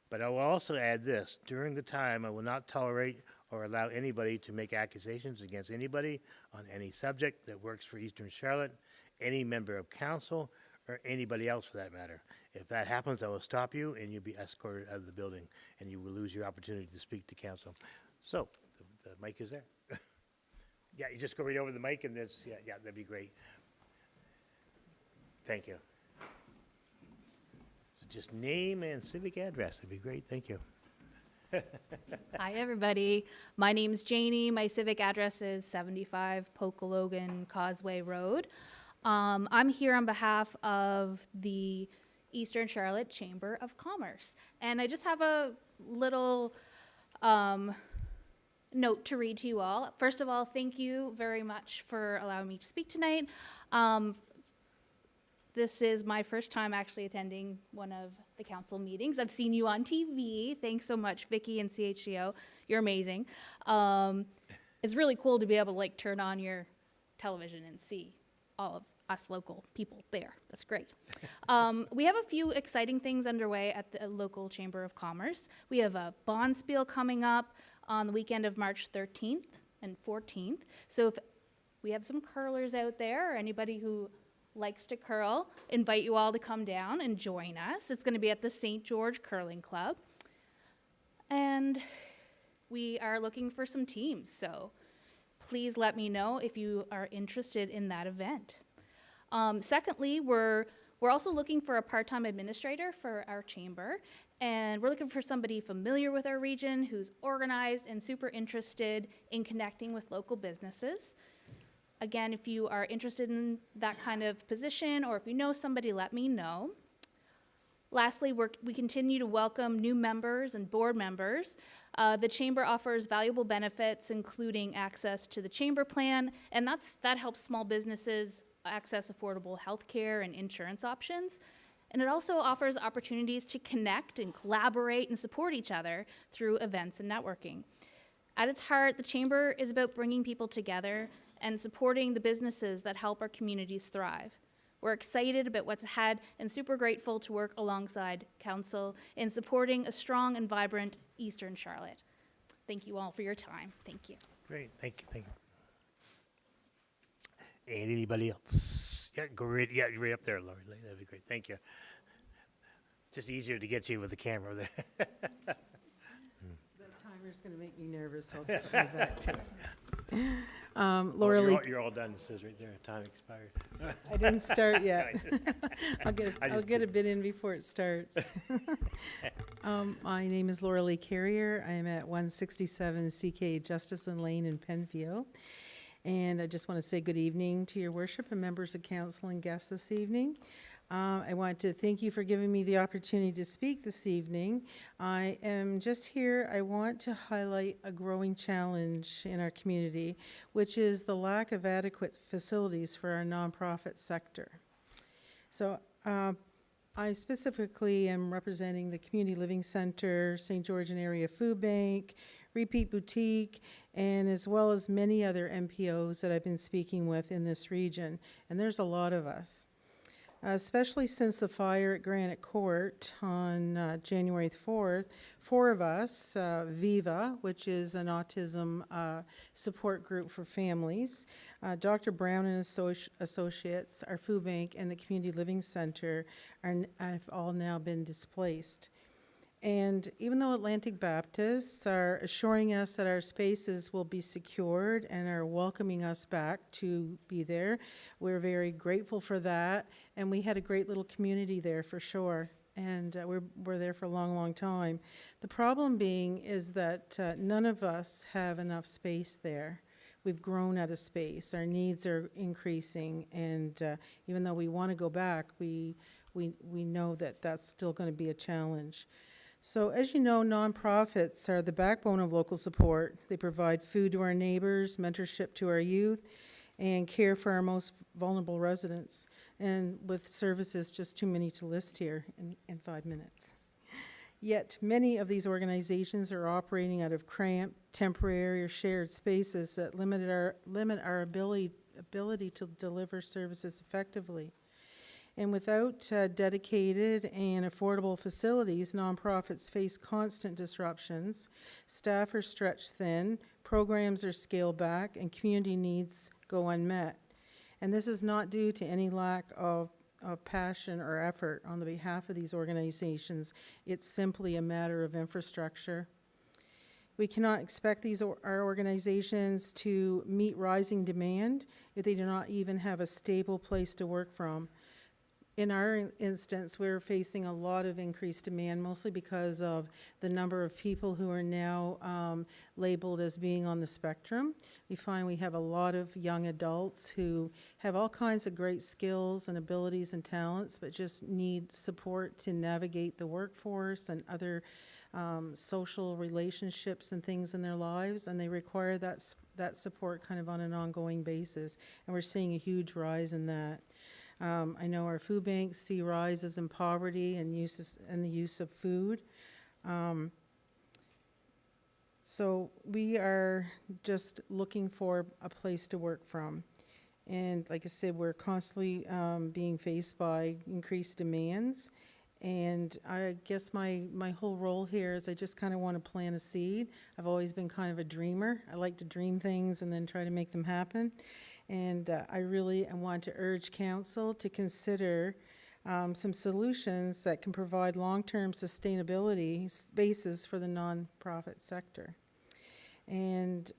but I will also add this. During the time, I will not tolerate or allow anybody to make accusations against anybody on any subject that works for Eastern Charlotte any member of council or anybody else for that matter. If that happens, I will stop you and you'll be escorted out of the building and you will lose your opportunity to speak to council. So, the mic is there. Yeah, you just go right over the mic and this, yeah, that'd be great. Thank you. So just name and civic address, that'd be great, thank you. Hi, everybody. My name's Janie. My civic address is 75 Pocalogan Causeway Road. I'm here on behalf of the Eastern Charlotte Chamber of Commerce. And I just have a little note to read to you all. First of all, thank you very much for allowing me to speak tonight. This is my first time actually attending one of the council meetings. I've seen you on TV. Thanks so much, Vicky and CHCO. You're amazing. It's really cool to be able to like turn on your television and see all of us local people there. That's great. We have a few exciting things underway at the local Chamber of Commerce. We have a bond spiel coming up on the weekend of March 13th and 14th. So if we have some curlers out there, or anybody who likes to curl, invite you all to come down and join us. It's going to be at the St. George Curling Club. And we are looking for some teams, so please let me know if you are interested in that event. Secondly, we're also looking for a part-time administrator for our chamber, and we're looking for somebody familiar with our region who's organized and super interested in connecting with local businesses. Again, if you are interested in that kind of position, or if you know somebody, let me know. Lastly, we continue to welcome new members and board members. The chamber offers valuable benefits, including access to the chamber plan, and that helps small businesses access affordable health care and insurance options. And it also offers opportunities to connect and collaborate and support each other through events and networking. At its heart, the chamber is about bringing people together and supporting the businesses that help our communities thrive. We're excited about what's ahead and super grateful to work alongside Council in supporting a strong and vibrant Eastern Charlotte. Thank you all for your time. Thank you. Great, thank you. And anybody else? Yeah, go right, yeah, right up there, Lori, that'd be great, thank you. Just easier to get you with the camera there. That timer's gonna make me nervous, I'll take you back to it. Laura Lee, You're all done, it says right there, time expired. I didn't start yet. I'll get a bit in before it starts. My name is Laura Lee Carrier. I am at 167 CK Justice Lane in Penfield. And I just want to say good evening to your worship and members of council and guests this evening. I want to thank you for giving me the opportunity to speak this evening. I am just here, I want to highlight a growing challenge in our community, which is the lack of adequate facilities for our nonprofit sector. So I specifically am representing the Community Living Center, St. George and Area Food Bank, Repeat Boutique, and as well as many other NPOs that I've been speaking with in this region. And there's a lot of us. Especially since the fire at Granite Court on January 4th, 4 of us, Viva, which is an autism support group for families, Dr. Brown and Associates, our food bank, and the Community Living Center have all now been displaced. And even though Atlantic Baptists are assuring us that our spaces will be secured and are welcoming us back to be there, we're very grateful for that. And we had a great little community there for sure. And we're there for a long, long time. The problem being is that none of us have enough space there. We've grown out of space. Our needs are increasing. And even though we want to go back, we know that that's still going to be a challenge. So as you know, nonprofits are the backbone of local support. They provide food to our neighbors, mentorship to our youth, and care for our most vulnerable residents. And with services just too many to list here in 5 minutes. Yet many of these organizations are operating out of cramped, temporary, or shared spaces that limit our ability to deliver services effectively. And without dedicated and affordable facilities, nonprofits face constant disruptions, staff are stretched thin, programs are scaled back, and community needs go unmet. And this is not due to any lack of passion or effort on the behalf of these organizations. It's simply a matter of infrastructure. We cannot expect our organizations to meet rising demand if they do not even have a stable place to work from. In our instance, we're facing a lot of increased demand, mostly because of the number of people who are now labeled as being on the spectrum. We find we have a lot of young adults who have all kinds of great skills and abilities and talents, but just need support to navigate the workforce and other social relationships and things in their lives, and they require that support kind of on an ongoing basis. And we're seeing a huge rise in that. I know our food banks see rises in poverty and the use of food. So we are just looking for a place to work from. And like I said, we're constantly being faced by increased demands. And I guess my whole role here is I just kind of want to plant a seed. I've always been kind of a dreamer. I like to dream things and then try to make them happen. And I really want to urge council to consider some solutions that can provide long-term sustainability bases for the nonprofit sector. And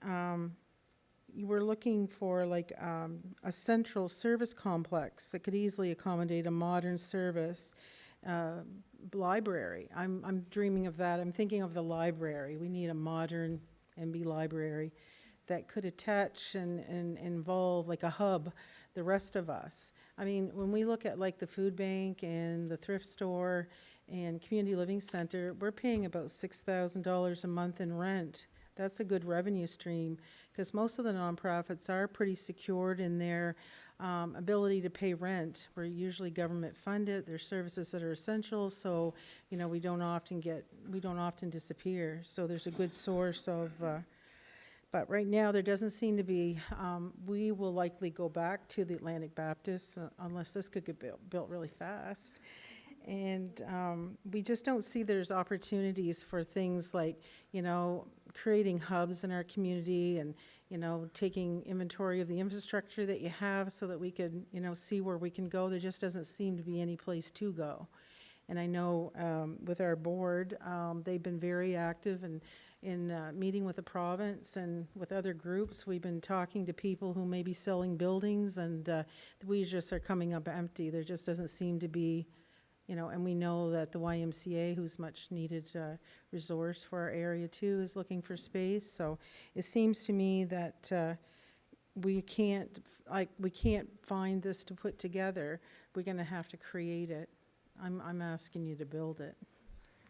we're looking for like a central service complex that could easily accommodate a modern service library. I'm dreaming of that. I'm thinking of the library. We need a modern MB library that could attach and involve like a hub the rest of us. I mean, when we look at like the food bank and the thrift store and community living center, we're paying about $6,000 a month in rent. That's a good revenue stream because most of the nonprofits are pretty secured in their ability to pay rent. We're usually government funded. There's services that are essential, so you know we don't often disappear. So there's a good source of. But right now, there doesn't seem to be, we will likely go back to the Atlantic Baptist unless this could get built really fast. And we just don't see there's opportunities for things like, you know, creating hubs in our community and, you know, taking inventory of the infrastructure that you have so that we could, you know, see where we can go. There just doesn't seem to be any place to go. And I know with our board, they've been very active and in meeting with the province and with other groups. We've been talking to people who may be selling buildings, and we just are coming up empty. There just doesn't seem to be, you know, and we know that the YMCA, who's much needed resource for our area too, is looking for space. So it seems to me that we can't find this to put together. We're going to have to create it. I'm asking you to build it.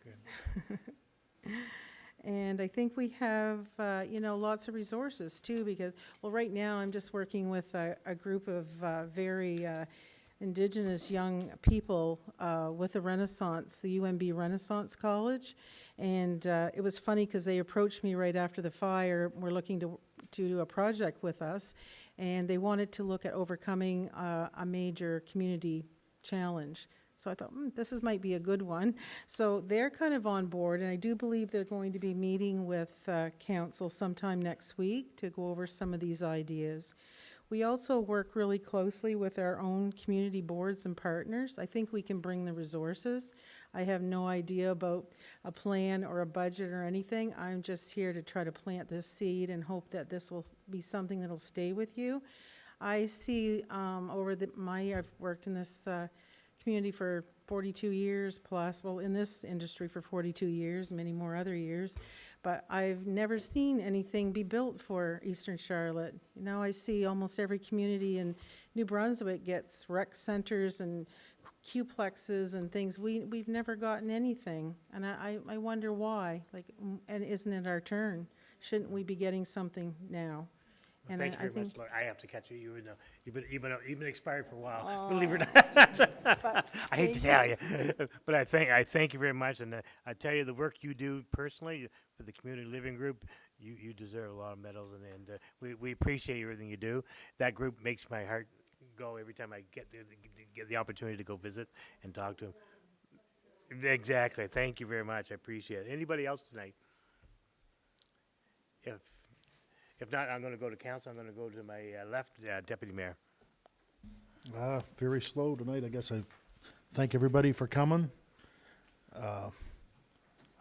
Good. And I think we have, you know, lots of resources too, because, well, right now I'm just working with a group of very Indigenous young people with the Renaissance, the UMB Renaissance College. And it was funny because they approached me right after the fire. We're looking to do a project with us, and they wanted to look at overcoming a major community challenge. So I thought, might be a good one. So they're kind of on board, and I do believe they're going to be meeting with council sometime next week to go over some of these ideas. We also work really closely with our own community boards and partners. I think we can bring the resources. I have no idea about a plan or a budget or anything. I'm just here to try to plant this seed and hope that this will be something that'll stay with you. I see I've worked in this community for 42 years plus, well, in this industry for 42 years, many more other years, but I've never seen anything be built for Eastern Charlotte. You know, I see almost every community in New Brunswick gets rec centers and cuplexes and things. We've never gotten anything, and I wonder why. Like, and isn't it our turn? Shouldn't we be getting something now? Well, And thank you I very think much, Laura. I have to catch you. You've been expired for a while. Oh. Believe it or not. But I hate to tell you, but I thank you very much, and I tell you the work you do personally for the community living group, you deserve a lot of medals, and we appreciate everything you do. That group makes my heart go every time I get the opportunity to go visit and talk to them. Exactly. Thank you very much. I appreciate it. Anybody else tonight? If not, I'm going to go to council. I'm going to go to my left, Deputy Mayor. Very slow tonight. I guess I thank everybody for coming. I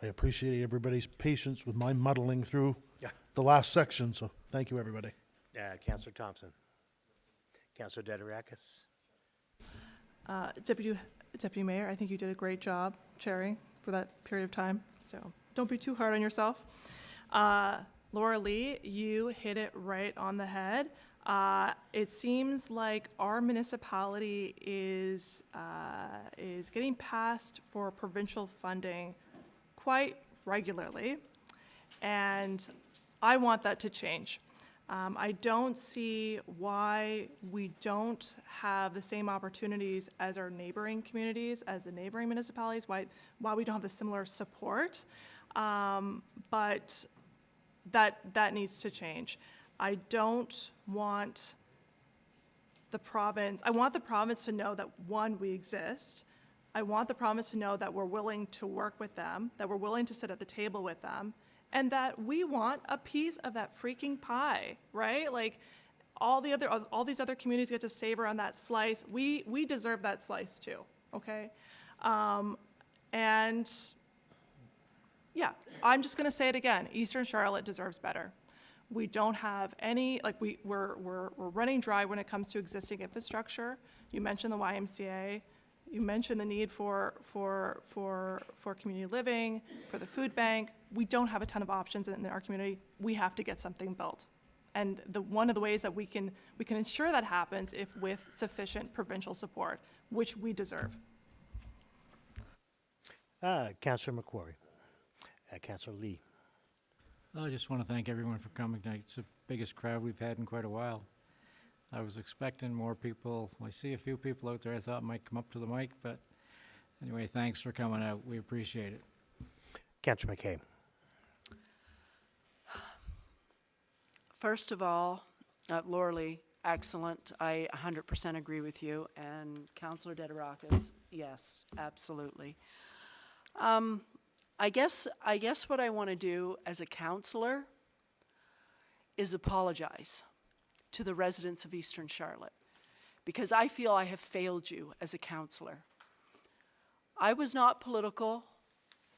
appreciate everybody's patience with my muddling through Yeah. the last section, so thank you, everybody. Counselor Thompson. Counselor Dedirakis. Deputy Mayor, I think you did a great job chairing for that period of time, so don't be too hard on yourself. Laura Lee, you hit it right on the head. It seems like our municipality is getting passed for provincial funding quite regularly, and I want that to change. I don't see why we don't have the same opportunities as our neighboring communities, as the neighboring municipalities, why we don't have the similar support, but that needs to change. I don't want the province, I want the province to know that, one, we exist. I want the province to know that we're willing to work with them, that we're willing to sit at the table with them, and that we want a piece of that freaking pie, right? Like, all these other communities get to savor on that slice. We deserve that slice too, okay? And yeah, I'm just gonna say it again, Eastern Charlotte deserves better. We don't have any, like, we're running dry when it comes to existing infrastructure. You mentioned the YMCA. You mentioned the need for community living, for the food bank. We don't have a ton of options in our community. We have to get something built. And one of the ways that we can ensure that happens if with sufficient provincial support, which we deserve. Counselor McQuarrie. Counselor Lee. I just want to thank everyone for coming tonight. It's the biggest crowd we've had in quite a while. I was expecting more people. I see a few people out there I thought might come up to the mic, but anyway, thanks for coming out. We appreciate it. Counselor McKay. First of all, Laura Lee, excellent. I 100% agree with you. And Councillor Dedirakis, yes, absolutely. I guess what I want to do as a councillor is apologize to the residents of Eastern Charlotte, because I feel I have failed you as a councillor. I was not political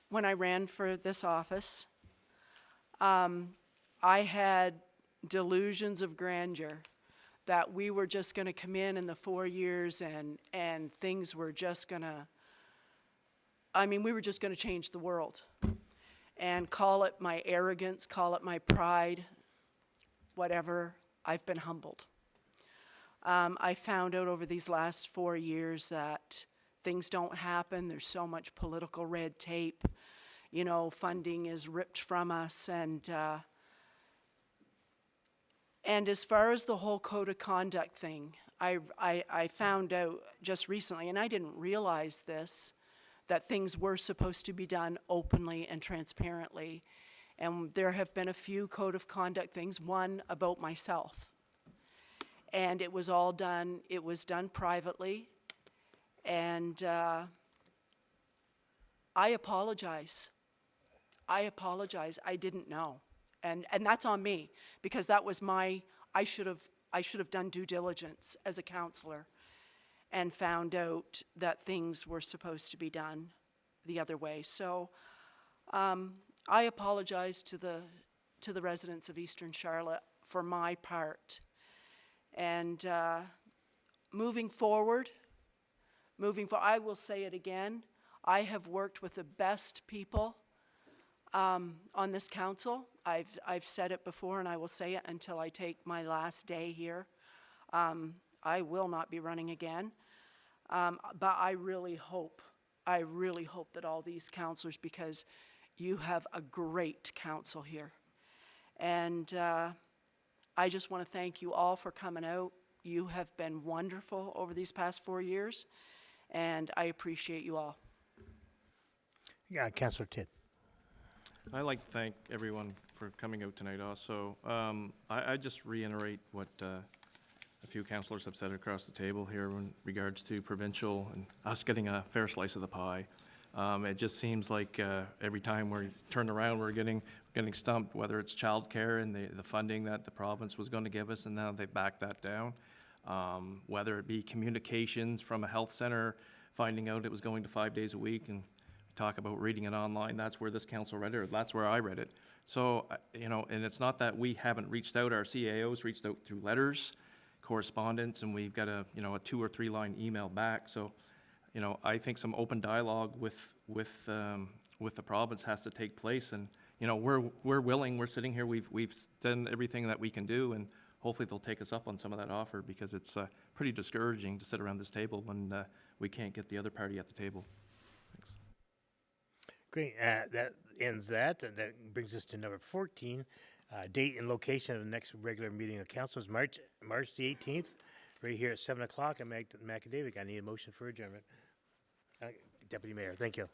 when I ran for this office. I had delusions of grandeur that we were just going to come in the 4 years and things were just going to, we were just going to change the world. And call it my arrogance, call it my pride, whatever. I've been humbled. I found out over these last 4 years that things don't happen. There's so much political red tape. You know, funding is ripped from us. And as far as the whole code of conduct thing, I found out just recently, and I didn't realize this, that things were supposed to be done openly and transparently. And there have been a few code of conduct things, one about myself. And it was all done, it was done privately. And I apologize. I didn't know. And that's on me, because that was I should have done due diligence as a councillor and found out that things were supposed to be done the other way. So I apologize to the residents of Eastern Charlotte for my part. And moving forward, I will say it again, I have worked with the best people on this council. I've said it before, and I will say it until I take my last day here. I will not be running again. But I really hope that all these councillors, because you have a great council here. And I just want to thank you all for coming out. You have been wonderful over these past 4 years, and I appreciate you all. Yeah, Counselor Tidd. I'd like to thank everyone for coming out tonight also. I just reiterate what a few councillors have said across the table here in regards to provincial and us getting a fair slice of the pie. It just seems like every time we turn around, we're getting stumped, whether it's childcare and the funding that the province was going to give us, and now they backed that down. whether it be communications from a health center, finding out it was going to 5 days a week, and talk about reading it online. That's where this council read it, or that's where I read it. So, you know, and it's not that we haven't reached out. Our CAOs reached out through letters, correspondence, and we've got a 2 or 3 line email back. So, you know, I think some open dialogue with the province has to take place. And, you know, we're willing. We're sitting here. We've done everything that we can do, and hopefully they'll take us up on some of that offer, because it's pretty discouraging to sit around this table when we can't get the other party at the table. Thanks. Great, that ends that, and that brings us to number 14. Date and location of the next regular meeting of council is March the 18th, right here at 7 o'clock at Macadavic. I need a motion for adjournment. Deputy Mayor, thank you.